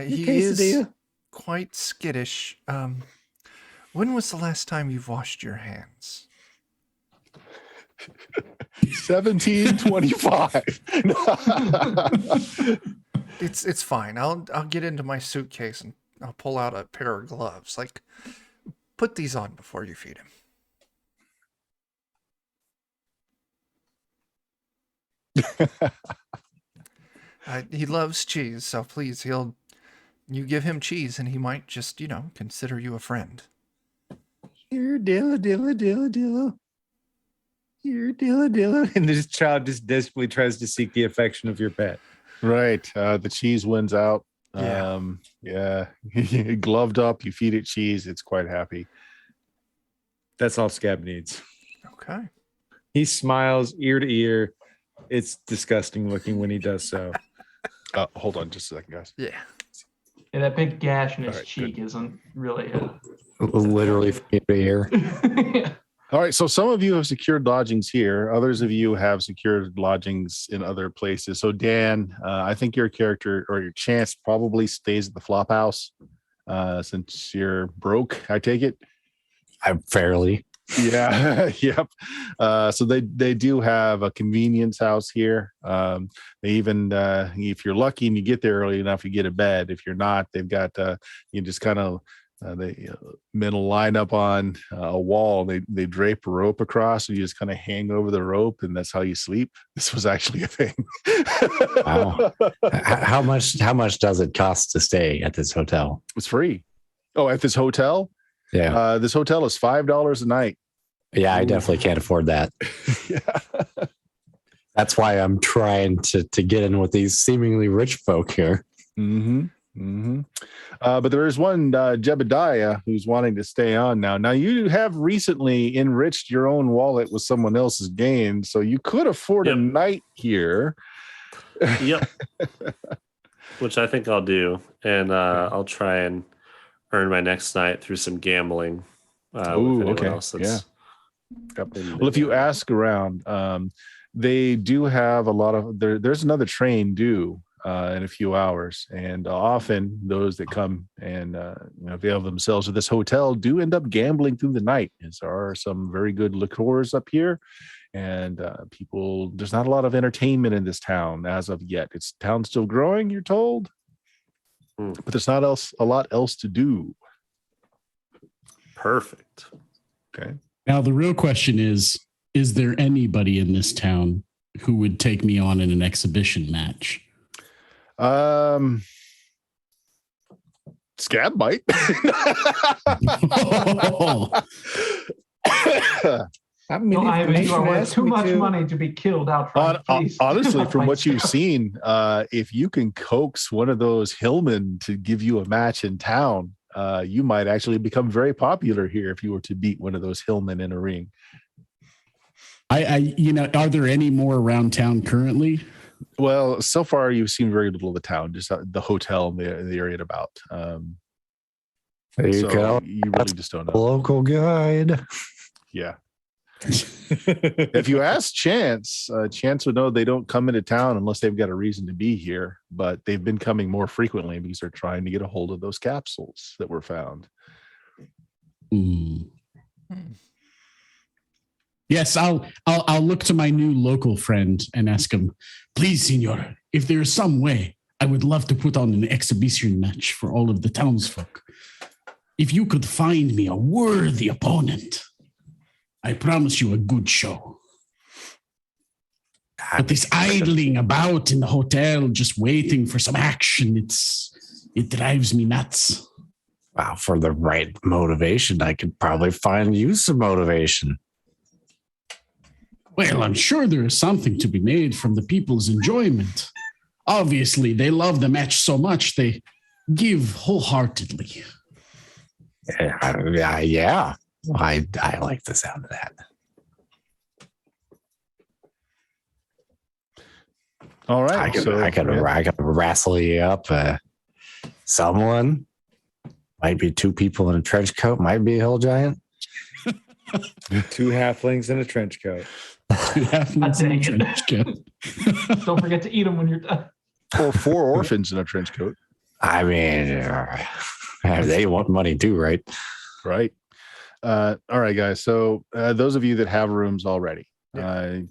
He is quite skittish. When was the last time you've washed your hands? 1725. It's fine. I'll get into my suitcase and I'll pull out a pair of gloves. Like, put these on before you feed him. He loves cheese, so please, you give him cheese and he might just, consider you a friend. Here, Dilla. Here, Dilla. And this child just desperately tries to seek the affection of your pet. Right. The cheese wins out. Yeah. Yeah. Gloved up, you feed it cheese, it's quite happy. That's all Scab needs. Okay. He smiles ear to ear. It's disgusting looking when he does so. Hold on just a second, guys. Yeah. Yeah, that big gash in his All right, cheek isn't really Literally from ear to ear. yeah. All right, so some of you have secured lodgings here. Others of you have secured lodgings in other places. So Dan, I think your character or your Chance probably stays at the flop house since you're broke, I take it. I'm fairly. Yeah. Yep. So they do have a convenience house here. They even if you're lucky and you get there early enough, you get a bed. If you're not, they've got you just kind of men will line up on a wall. They drape a rope across, and you just kind of hang over the rope, and that's how you sleep. This was actually a thing. Wow. How much does it cost to stay at this hotel? It's free. Oh, at this hotel? Yeah. This hotel is $5 a night. Yeah, I definitely can't afford that. Yeah. That's why I'm trying to get in with these seemingly rich folk here. Mm-hmm. Mm-hmm. But there is one Jebediah who's wanting to stay on now. Now, you have recently enriched your own wallet with someone else's gain, so you could afford a night here. Yep. Which I think I'll do, and I'll try and earn my next night through some gambling. With anyone else that's Yep. Well, if you ask around, they do have a lot of there's another train due in a few hours, and often those that come and avail themselves of this hotel do end up gambling through the night. As there are some very good liqueurs up here, and people. There's not a lot of entertainment in this town as of yet. Town's still growing, you're told, but there's not a lot else to do. Perfect. Okay. Now, the real question is there anybody in this town who would take me on in an exhibition match? Scab bite. I mean, No, Ivan, you are worth asked too me much to. money to be killed outright. Please. Honestly, from Like, what you've seen, if you can coax one of those hillmen to give you a match in town, you might actually become very popular here if you were to beat one of those hillmen in a ring. Are there any more around town currently? Well, so far you've seen very little of the town, just the hotel and the area about. You really just don't know. Local guide. Yeah. If you ask Chance, Chance would know they don't come into town unless they've got a reason to be here, but they've been coming more frequently because they're trying to get a hold of those capsules that were found. Yes, I'll look to my new local friend and ask him, please, senor, if there is some way, I would love to put on an exhibition match for all of the townsfolk. If you could find me a worthy opponent, I promise you a good show. But this idling about in the hotel, just waiting for some action, it drives me nuts. Wow, for the right motivation, I could probably find you some motivation. Well, I'm sure there is something to be made from the people's enjoyment. Obviously, they love the match so much, they give wholeheartedly. Yeah. I like the sound of that. All right. I could wrestle you up. Someone might be two people in a trench coat, might be a hill giant. Two halflings in a trench coat. Don't forget to eat them when you're done. Or 4 orphans in a trench coat. I mean, they want money too, right? Right. All right, guys. So those of you that have rooms already, after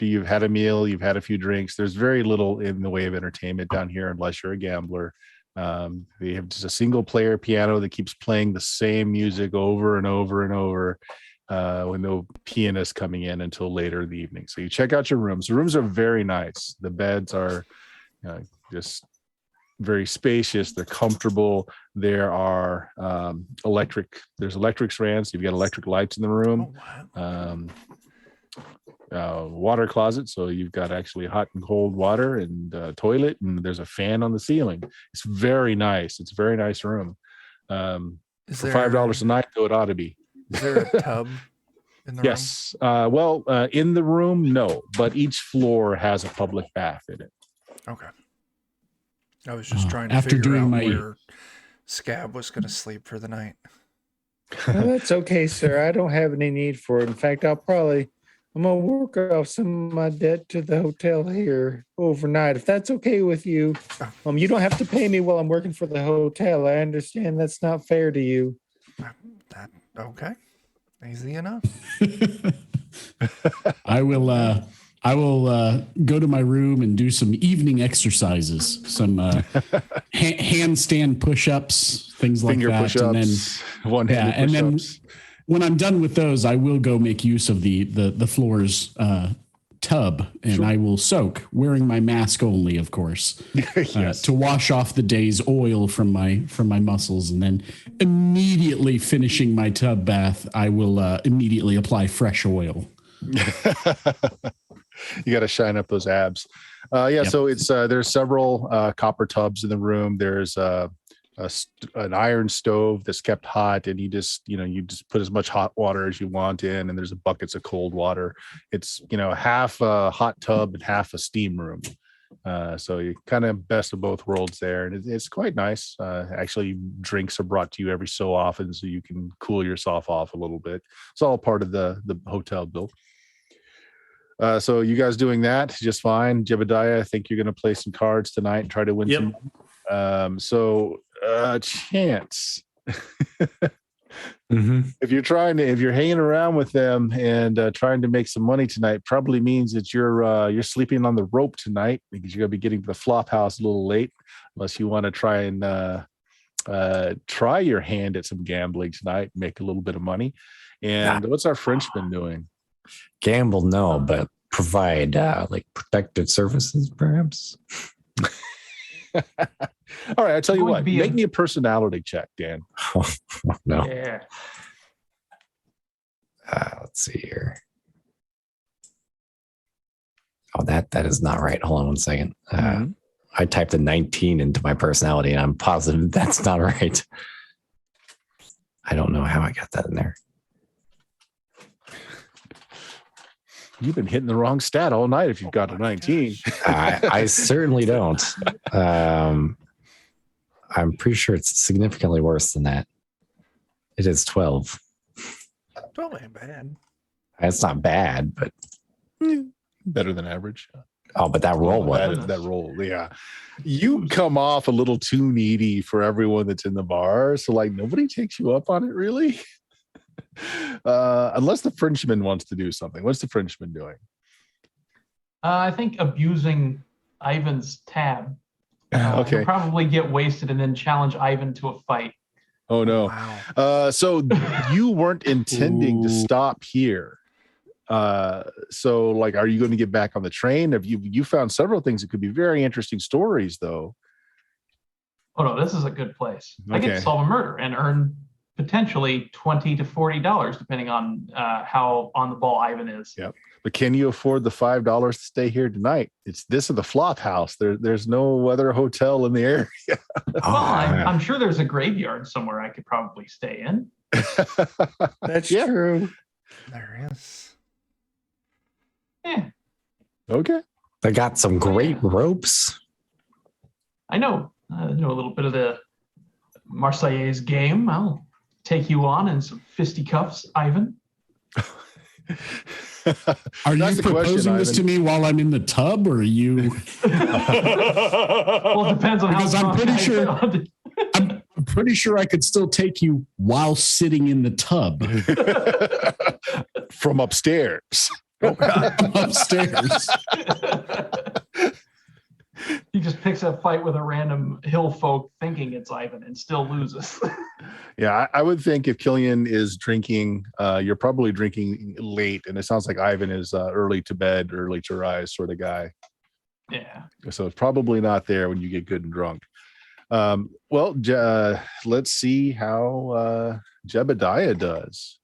you've had a meal, you've had a few drinks, there's very little in the way of entertainment down here unless you're a gambler. They have just a single player piano that keeps playing the same music over and over and over with no pianist coming in until later in the evening. So you check out your rooms. The rooms are very nice. The beds are just very spacious. They're comfortable. There are there's electric strands. You've got electric lights in the room. Oh, wow. Water closet, so you've got actually hot and cold water, and toilet, and there's a fan on the ceiling. It's very nice. It's a very nice room. For $5 a night, though, it ought to be. Is there a tub in the room? Yes. In the room, no, but each floor has a public bath in it. Okay. I was just trying to after figure doing out my- where Scab was going to sleep for the night. Well, that's okay, sir. I don't have any need for it. In fact, I'm going to work off some of my debt to the hotel here overnight. If that's okay with you, you don't have to pay me while I'm working for the hotel. I understand that's not fair to you. Okay. Easy enough. I will go to my room and do some evening exercises, some handstand push-ups, things like Finger that. push-ups, one-handed push-ups. Then when I'm done with those, I will go make use of the floor's tub, and I will soak, wearing my mask only, of course, Yes. to wash off the day's oil from my muscles, and then immediately finishing my tub bath, I will immediately apply fresh oil. You got to shine up those abs. Yep. So it's there's several copper tubs in the room. There's an iron stove that's kept hot, and you just put as much hot water as you want in, and there's buckets of cold water. It's half a hot tub and half a steam room. So you kind of best of both worlds there, and it's quite nice. Actually, drinks are brought to you every so often, so you can cool yourself off a little bit. It's all part of the hotel bill. So you guys doing that just fine. Jebediah, I think you're going to play some cards tonight and try to win some. Chance. If you're hanging around with them and trying to make some money tonight, probably means that you're sleeping on the rope tonight, because you're going to be getting to the flop house a little late, unless you want to try and try your hand at some gambling tonight, make a little bit of money. And what's our Frenchman doing? Gamble, no, but provide like protective services, perhaps. All right, I tell you what, make me a personality check, Dan. Oh, no. Yeah. Let's see here. Oh, that is not right. Hold on one second. I typed a 19 into my personality, and I'm positive that's not right. I don't know how I got that in there. You've been hitting the wrong stat all night if you've got a 19. I certainly don't. I'm pretty sure it's significantly worse than that. It is 12. 12 ain't bad. It's not bad, but better than average. Oh, but that roll was that roll. Yeah. You come off a little too needy for everyone that's in the bar. So like nobody takes you up on it, really. Unless the Frenchman wants to do something. What's the Frenchman doing? I think abusing Ivan's tab. Okay. He'll probably get wasted and then challenge Ivan to a fight. Oh no. Wow. So you weren't intending to stop here. So like, are you going to get back on the train? Have you found several things that could be very interesting stories though? Oh no, this is a good place. I get Okay. to solve a murder and earn potentially $20 to $40, depending on how on the ball Ivan is. Yep. But can you afford the $5 to stay here tonight? It's this or the flop house. There's no other hotel in the area. Well, I'm sure there's a graveyard somewhere I could probably stay in. That's true. There is. Yeah, Okay. They got some great ropes. I know. I know a little bit of the Marseillaise game. I'll take you on in some fisticuffs, Ivan. Are That's you the question, proposing this Ivan. to me while I'm in the tub, or are you? Well, it depends on Because how I'm drunk pretty I sure- sound. I'm pretty sure I could still take you while sitting in the tub From upstairs. upstairs. He just picks a fight with a random hill folk thinking it's Ivan and still loses. Yeah, I would think if Killian is drinking, you're probably drinking late, and it sounds like Ivan is early to bed, early to rise sort of guy. Yeah. So it's probably not there when you get good and drunk. Let's see how Jebediah does.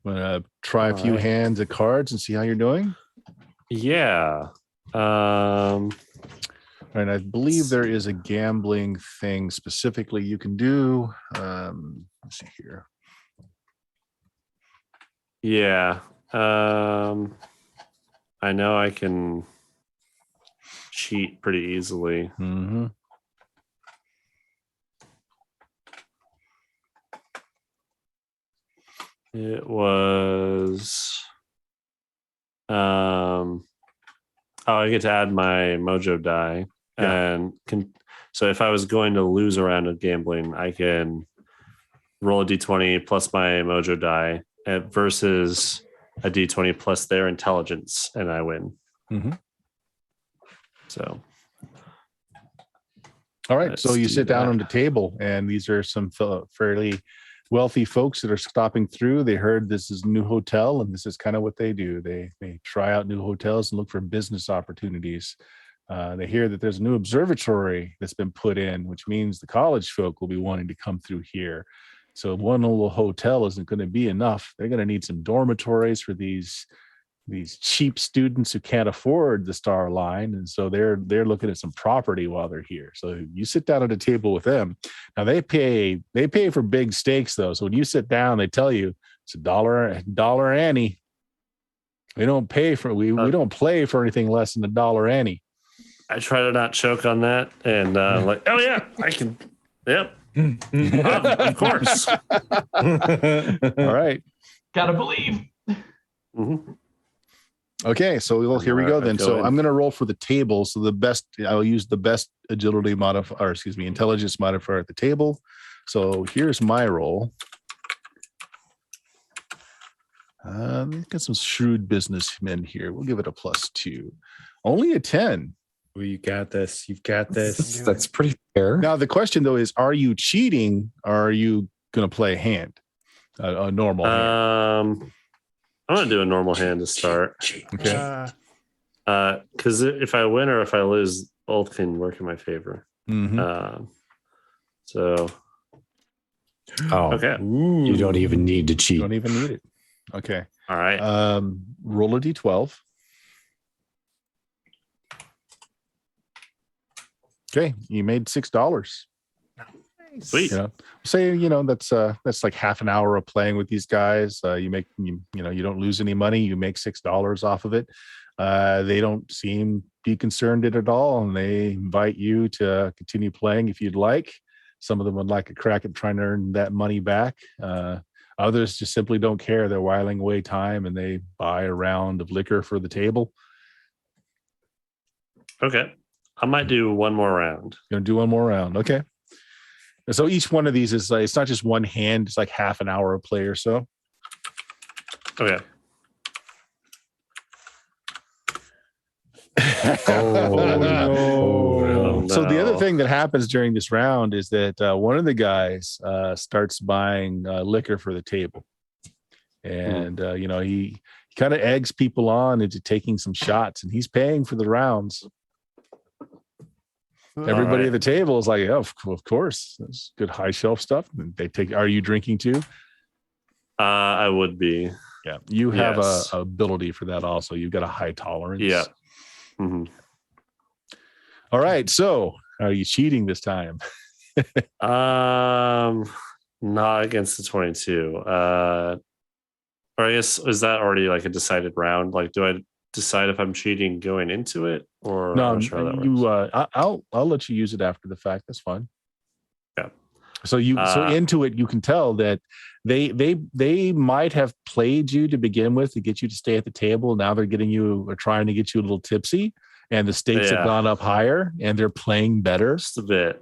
I'm gonna try a few Alright. hands of cards and see how you're doing. Yeah. And I believe there is a gambling thing specifically you can do. Let's see here. Yeah. I know I can cheat pretty easily. Mm-hmm. It was I get to add my mojo die. Yeah. And so if I was going to lose a round of gambling, I can roll a d20 plus my mojo die versus a d20 plus their intelligence, and I win. Mm-hmm. So All right. Let's So you do sit down that. on the table, and these are some fairly wealthy folks that are stopping through. They heard this is a new hotel, and this is kind of what they do. They try out new hotels and look for business opportunities. They hear that there's a new observatory that's been put in, which means the college folk will be wanting to come through here. So one little hotel isn't going to be enough. They're going to need some dormitories for these cheap students who can't afford the Star Line, and so they're looking at some property while they're here. So you sit down at a table with them. Now they pay for big steaks though. So when you sit down, they tell you it's $1 Annie. We don't pay for we don't play for anything less than $1 ante. I try to not choke on that, and like, oh yeah, I can. Yep, of course. All right. Gotta believe. Mm-hmm. Okay, so here we go then. So in. I'm going to roll for the table. So I'll use the best agility modifier, or excuse me, intelligence modifier at the table. So here's my roll. Got some shrewd businessmen here. We'll give it a +2. Only a 10. Well, you got this. You've got this. That's pretty fair. Now the question though is, are you cheating or are you going to play a hand, a normal hand? I'm gonna do a normal hand to start. Okay. Because if I win or if I lose, both can work in my favor. Mm-hmm. So. Oh, Okay. You don't even need to You cheat. don't even need it. Okay. All right. Roll a d12. Okay, you made $6. Sweet. Say that's like half an hour of playing with these guys. You don't lose any money. You make $6 off of it. They don't seem be concerned at all, and they invite you to continue playing if you'd like. Some of them would like a crack at trying to earn that money back. Others just simply don't care. They're whiling away time, and they buy a round of liquor for the table. Okay. I might do one more round. Gonna do one more round. Okay. And so each one of these is like, it's not just one hand, it's like half an hour of play or so. Okay. Oh, no. So the other thing that happens during this round is that one of the guys starts buying liquor for the table. And, he kind of eggs people on into taking some shots, and he's paying for the rounds. Everybody at the table is like, oh, of course, that's good high shelf stuff. And they take. Are you drinking too? I would be. Yeah, you have Yes. a ability for that also. You've got a high tolerance. Yeah. Mm-hmm. All right. So, are you cheating this time? Not against the 22. Or I guess, is that already like a decided round? Like, do I decide if I'm cheating going into it, or No, I'm not sure how that works. I'll let you use it after the fact. That's fine. Yeah. So into it, you can tell that they might have played you to begin with to get you to stay at the table. Now they're getting you or trying to get you a little tipsy, and the stakes have gone up higher, and they're playing better. Just a bit.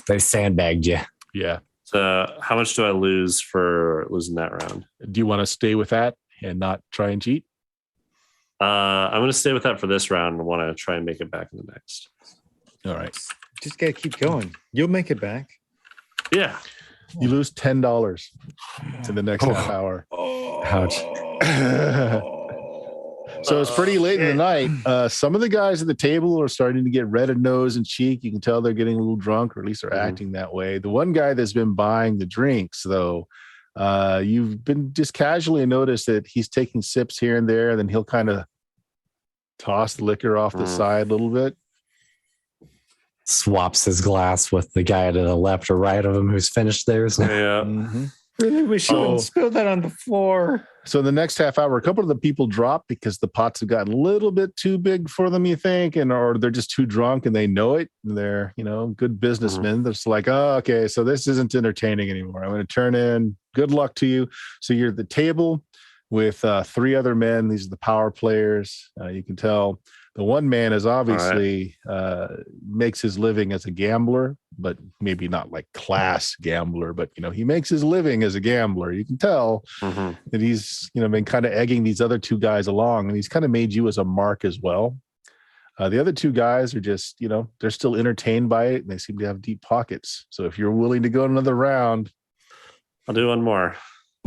They sandbagged you. Yeah. So how much do I lose for losing that round? Do you want to stay with that and not try and cheat? I'm going to stay with that for this round and want to try and make it back in the next. All right. Just gotta keep going. You'll make it back. Yeah. You lose $10 in the next half hour. Ouch. So it's pretty late in the night. Some of the guys at the table are starting to get red in nose and cheek. You can tell they're getting a little drunk, or at least they're acting that way. The one guy that's been buying the drinks, though, you've been just casually noticed that he's taking sips here and there, and then he'll kind of toss the liquor off the side a little bit. Swaps his glass with the guy to the left or right of him who's finished theirs. Yeah. Really wish you Oh. wouldn't spill that on the floor. So in the next half hour, a couple of the people drop because the pots have gotten a little bit too big for them, you think, or they're just too drunk and they know it. And they're, good businessmen. They're just like, oh, okay, so this isn't entertaining anymore. I'm going to turn in. Good luck to you. So you're at the table with 3 other men. These are the power players. You can tell the one man is obviously makes his living as a gambler, but maybe not like class gambler, but he makes his living as a gambler. You can tell that he's been kind of egging these other 2 guys along, and he's kind of made you as a mark as well. The other 2 guys are just they're still entertained by it, and they seem to have deep pockets. So if you're willing to go another round, I'll do one more.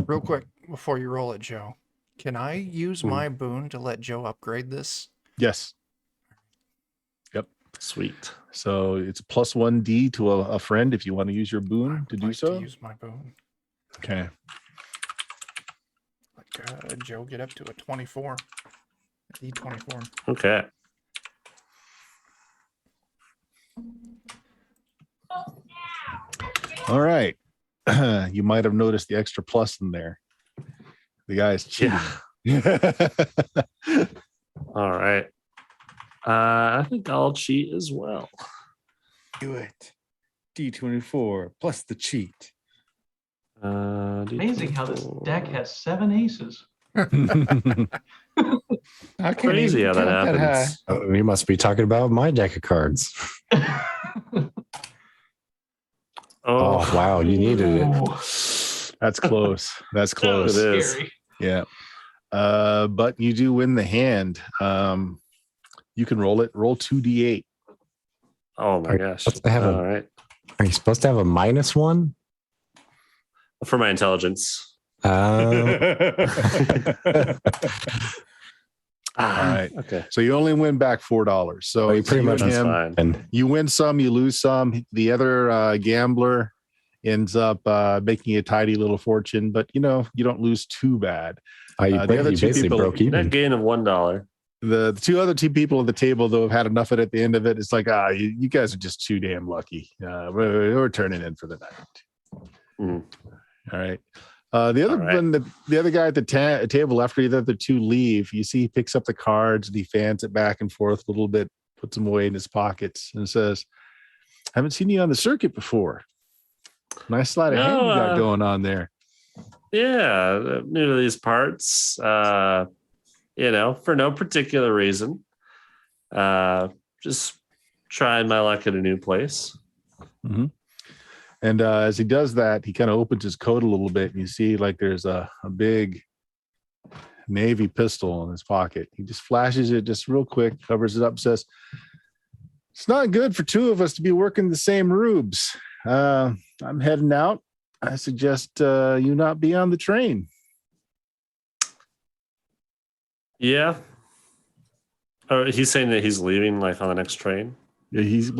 Real quick before you roll it, Joe, can I use my boon to let Joe upgrade this? yes. Sweet. So it's +1D to a friend if you want to use your boon I to would do like so. To use my boon. Okay. Like Joe, get up to a 24. D24. Okay. All right. You might have noticed the extra plus in there. The guy's cheating. All right. I think I'll cheat as well. Do it. D24 plus the cheat. Amazing how this deck has 7 aces. I can't Crazy even how that count happens. Oh, you must be talking about my deck of cards. Oh, wow. You needed it. That's close. That's close. It is. Scary. Yeah. But you do win the hand. You can roll it. Roll 2d8. Oh my gosh. Supposed to have All right. Are you supposed to have a -1? For my intelligence. All right. Okay. So you only win back $4. So you pretty much and That's him, fine. and you win some, you lose some. The other gambler ends up making a tidy little fortune, but you don't lose too bad. you the other you two basically people- broke Net even. gain of $1. The two other people at the table, though, have had enough of it at the end of it. It's like, you guys are just too damn lucky. We're turning in for the night. Mm. All right. The other All right. one, the other guy at the table, after the other two leave, you see he picks up the cards and he fans it back and forth a little bit, puts them away in his pockets, and says, "Haven't seen you on the circuit before. Nice sleight of hand you got going on there." Yeah, new to these parts. For no particular reason. Just trying my luck at a new place. Mm-hmm. And as he does that, he kind of opens his coat a little bit, and you see like there's a big Navy pistol in his pocket. He just flashes it just real quick, covers it up, says, "It's not good for two of us to be working the same rubes. I'm heading out. I suggest you not be on the train." Yeah. Oh, he's saying that he's leaving like on the next train. He's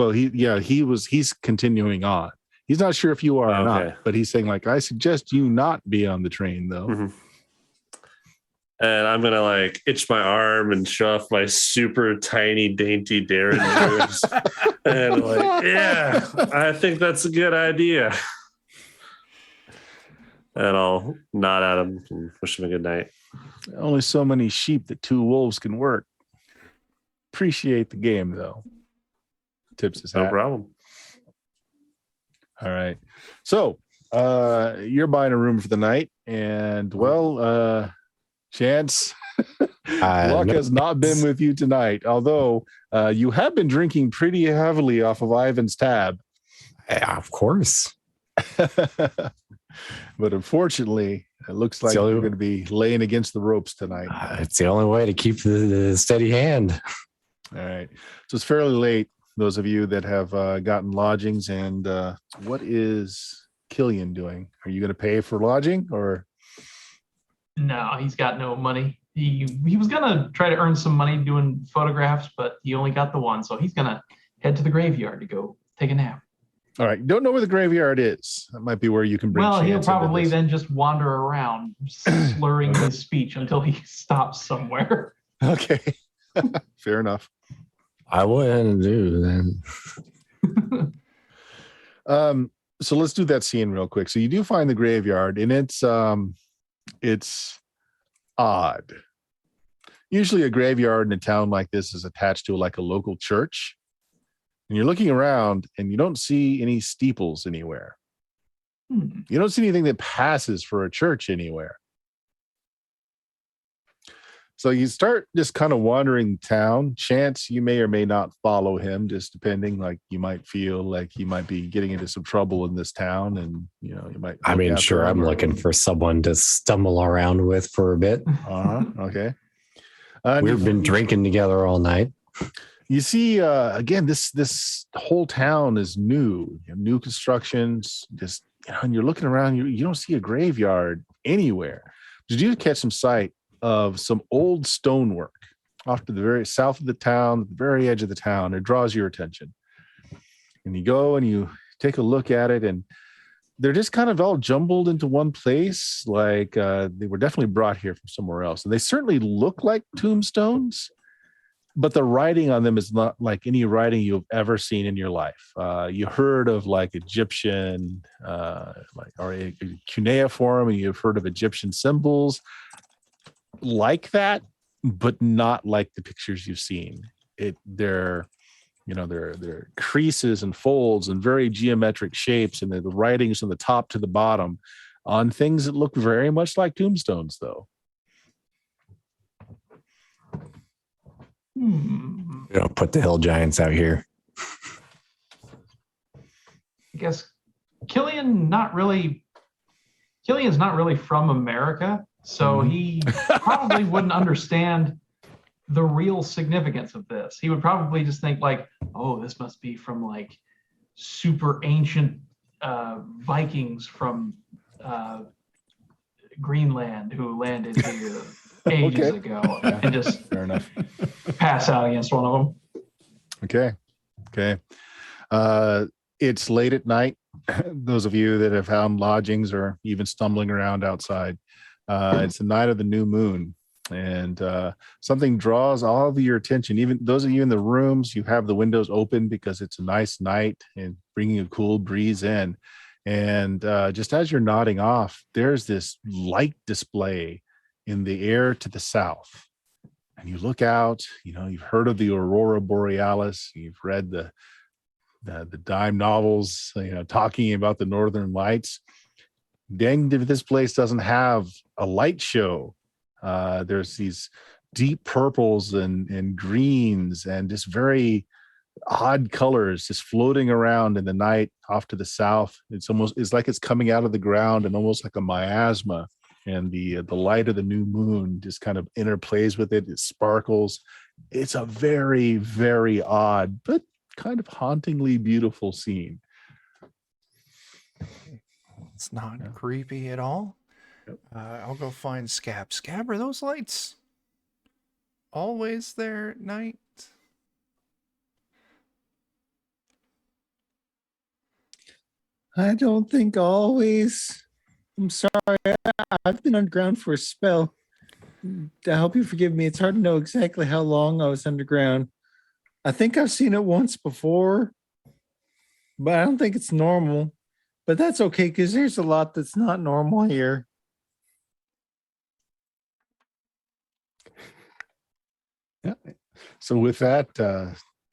continuing on. He's not sure if you are or Okay. not, but he's saying like, "I suggest you not be on the train though." Mhm. And I'm gonna like itch my arm and show off my super tiny, dainty derringers. And like, yeah, I think that's a good idea. And I'll nod at him and wish him a good night. Only so many sheep that two wolves can work. Appreciate the game though. Tips his hat. No problem. All right. So you're buying a room for the night, and Chance, luck no, has not been with you tonight, although you have been drinking pretty heavily off of Ivan's tab. of course. But unfortunately, it looks like So- you're going to be laying against the ropes tonight. It's the only way to keep the steady hand. All right. So it's fairly late, those of you that have gotten lodgings. And what is Killian doing? Are you going to pay for lodging or? No, he's got no money. He was gonna try to earn some money doing photographs, but he only got the one, so he's gonna head to the graveyard to go take a nap. All right. Don't know where the graveyard is. That might be where you can bring. Well, he'll Chance into probably this. then just wander around, slurring his speech until he stops somewhere. Okay. Fair enough. I wouldn't do then. So let's do that scene real quick. So you do find the graveyard, and it's odd. Usually a graveyard in a town like this is attached to like a local church. And you're looking around and you don't see any steeples anywhere. You don't see anything that passes for a church anywhere. So you start just kind of wandering town. Chance, you may or may not follow him, just depending. Like you might feel like he might be getting into some trouble in this town, and you might. I mean, look sure, after him I'm or- looking for someone to stumble around with for a bit. Okay. And We've been drinking together all night. You see, again, this whole town is new, new constructions. Just and you're looking around, you don't see a graveyard anywhere. Did you catch some sight of some old stonework off to the very south of the town, at the very edge of the town? It draws your attention, and you go and you take a look at it, and they're just kind of all jumbled into one place. Like they were definitely brought here from somewhere else, and they certainly look like tombstones. But the writing on them is not like any writing you've ever seen in your life. You heard of like Egyptian, or a cuneiform, and you've heard of Egyptian symbols. like that, but not like the pictures you've seen. They're creases and folds and very geometric shapes, and the writings from the top to the bottom on things that look very much like tombstones, though. We don't put the hill giants out here. I guess Killian's not really from America, so he probably wouldn't understand the real significance of this. He would probably just think like, oh, this must be from like super ancient Vikings from Greenland who landed here ages ago, and just Fair enough. pass out against one of them. Okay. It's late at night. Those of you that have found lodgings or even stumbling around outside, it's the night of the new moon, and something draws all of your attention. Even those of you in the rooms, you have the windows open because it's a nice night and bringing a cool breeze in. And just as you're nodding off, there's this light display in the air to the south. And you look out, you've heard of the Aurora Borealis. You've read the dime novels, talking about the Northern Lights. Dang, if this place doesn't have a light show. There's these deep purples and greens and just very odd colors just floating around in the night off to the south. It's like it's coming out of the ground, and almost like a miasma. And the light of the new moon just kind of interplays with it. It sparkles. It's a very, very odd, but kind of hauntingly beautiful scene. It's not creepy at all. Yep. I'll go find Scab. Scab, are those lights always there at night? I don't think always. I'm sorry. I've been underground for a spell. I hope you forgive me. It's hard to know exactly how long I was underground. I think I've seen it once before, but I don't think it's normal. But that's okay, because there's a lot that's not normal here. Yeah. So with that,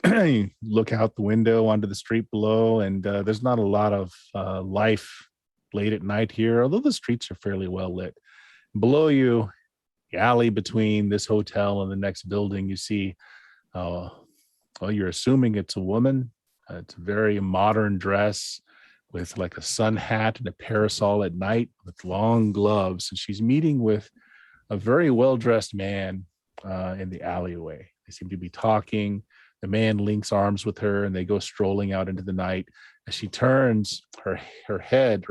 you look out the window onto the street below, and there's not a lot of life late at night here, although the streets are fairly well lit. Below you, the alley between this hotel and the next building, you see, you're assuming it's a woman. It's a very modern dress with like a sun hat and a parasol at night with long gloves. And she's meeting with a very well-dressed man in the alleyway. They seem to be talking. The man links arms with her, and they go strolling out into the night. As she turns, her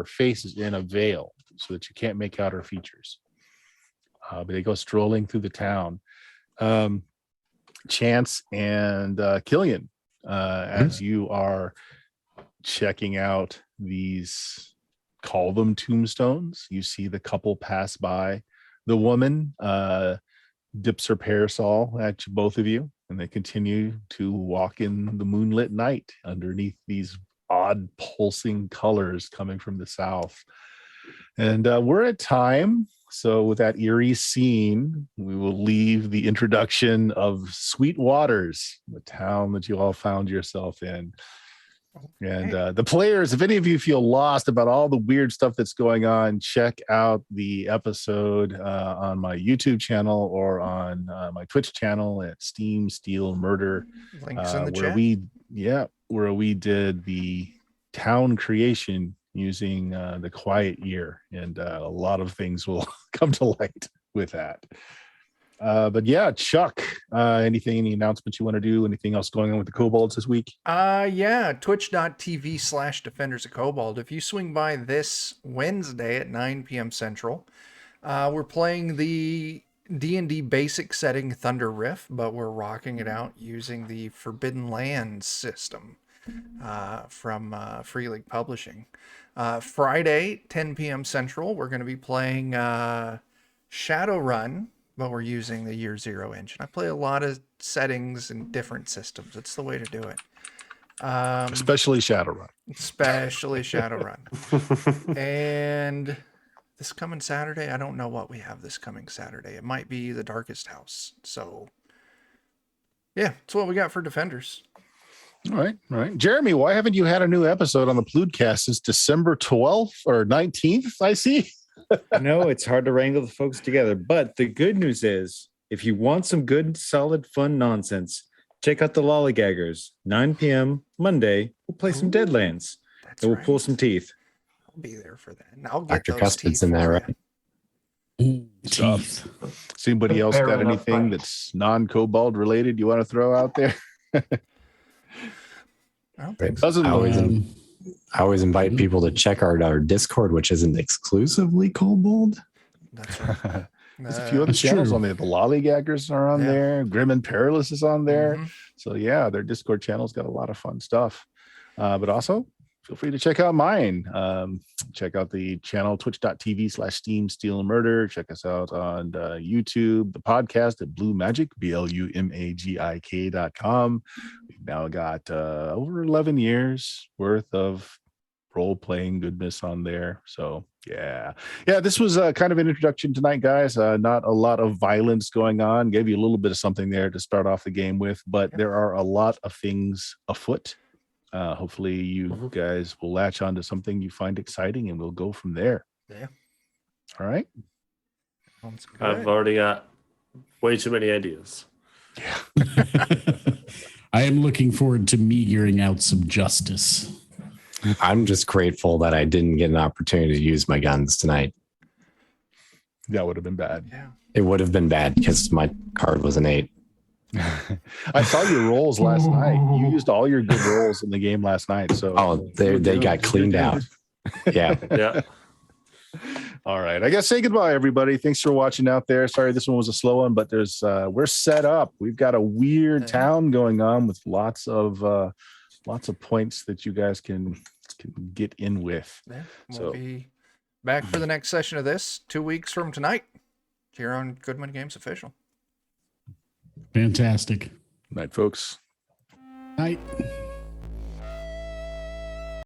face is in a veil so that you can't make out her features. But they go strolling through the town. Chance and Killian, as you are checking out these, call them tombstones, you see the couple pass by. The woman dips her parasol at both of you, and they continue to walk in the moonlit night underneath these odd pulsing colors coming from the south. And we're at time. So with that eerie scene, we will leave the introduction of Sweet Waters, the town that you all found yourself in. And the players, if any of you feel lost about all the weird stuff that's going on, check out the episode on my YouTube channel or on my Twitch channel at Steam Steel Murder. Links in the where chat. where we did the town creation using the quiet year, and a lot of things will come to light with that. But yeah, Chuck, any announcements you want to do? Anything else going on with the kobolds this week? Yeah, twitch.tv/Defenders of Kobold. If you swing by this Wednesday at 9 p.m. Central, we're playing the D&D basic setting Thunder Rift, but we're rocking it out using the Forbidden Lands system from Free League Publishing. Friday, 10 p.m. Central, we're going to be playing Shadowrun, but we're using the Year Zero engine. I play a lot of settings and different systems. It's the way to do it. Especially Shadowrun. Especially Shadowrun. And this coming Saturday, I don't know what we have this coming Saturday. It might be the Darkest House. So, yeah, that's what we got for Defenders. All right. Jeremy, why haven't you had a new episode on the Pludcast since December 12th or 19th? I see. I know it's hard to wrangle the folks together, but the good news is if you want some good, solid, fun nonsense, check out the Lollygaggers. 9 p.m. Monday, we'll play some Deadlands. That's And we'll right. pull some teeth. I'll be there for that. And I'll get Dr. those Cuspid's teeth in there, for right? you. Teeth. Does anybody else Fair got enough, anything right. that's non-kobold related you want to throw out there? I don't think so. Doesn't I always, Um, I always invite people to check our Discord, which isn't exclusively kobold. That's right. There's a few other That's channels true. on there. The Lollygaggers are on Yeah. there. Grim and Perilous is on there. Mhm. So yeah, their Discord channel's got a lot of fun stuff. But also feel free to check out mine. Check out the channel twitch.tv/Steam Steal and Murder. Check us out on YouTube, the podcast at Blue Magic, BLUMAGIK.com. We've now got over 11 years worth of role-playing goodness on there. So yeah, this was kind of an introduction tonight, guys. Not a lot of violence going on. Gave you a little bit of something there to start off the game with, but there are a lot of things afoot. Hopefully you guys will latch on to something you find exciting, and we'll go from there. Yeah. All right. Sounds good. I've already got way too many ideas. I am looking forward to meagering out some justice. I'm just grateful that I didn't get an opportunity to use my guns tonight. That would have been bad. Yeah. It would have been bad because my card was an 8. I saw your rolls last night. You used all your good rolls in the game last night. So They got cleaned out. Yeah. Yeah. All right. I guess say goodbye, everybody. Thanks for watching out there. Sorry, this one was a slow one, but there's we're set up. We've got a weird town going on with lots of points that you guys can get in with. Yeah. We'll So- be back for the next session of this 2 weeks from tonight here on Goodman Games Official. Fantastic. Night, folks. Night.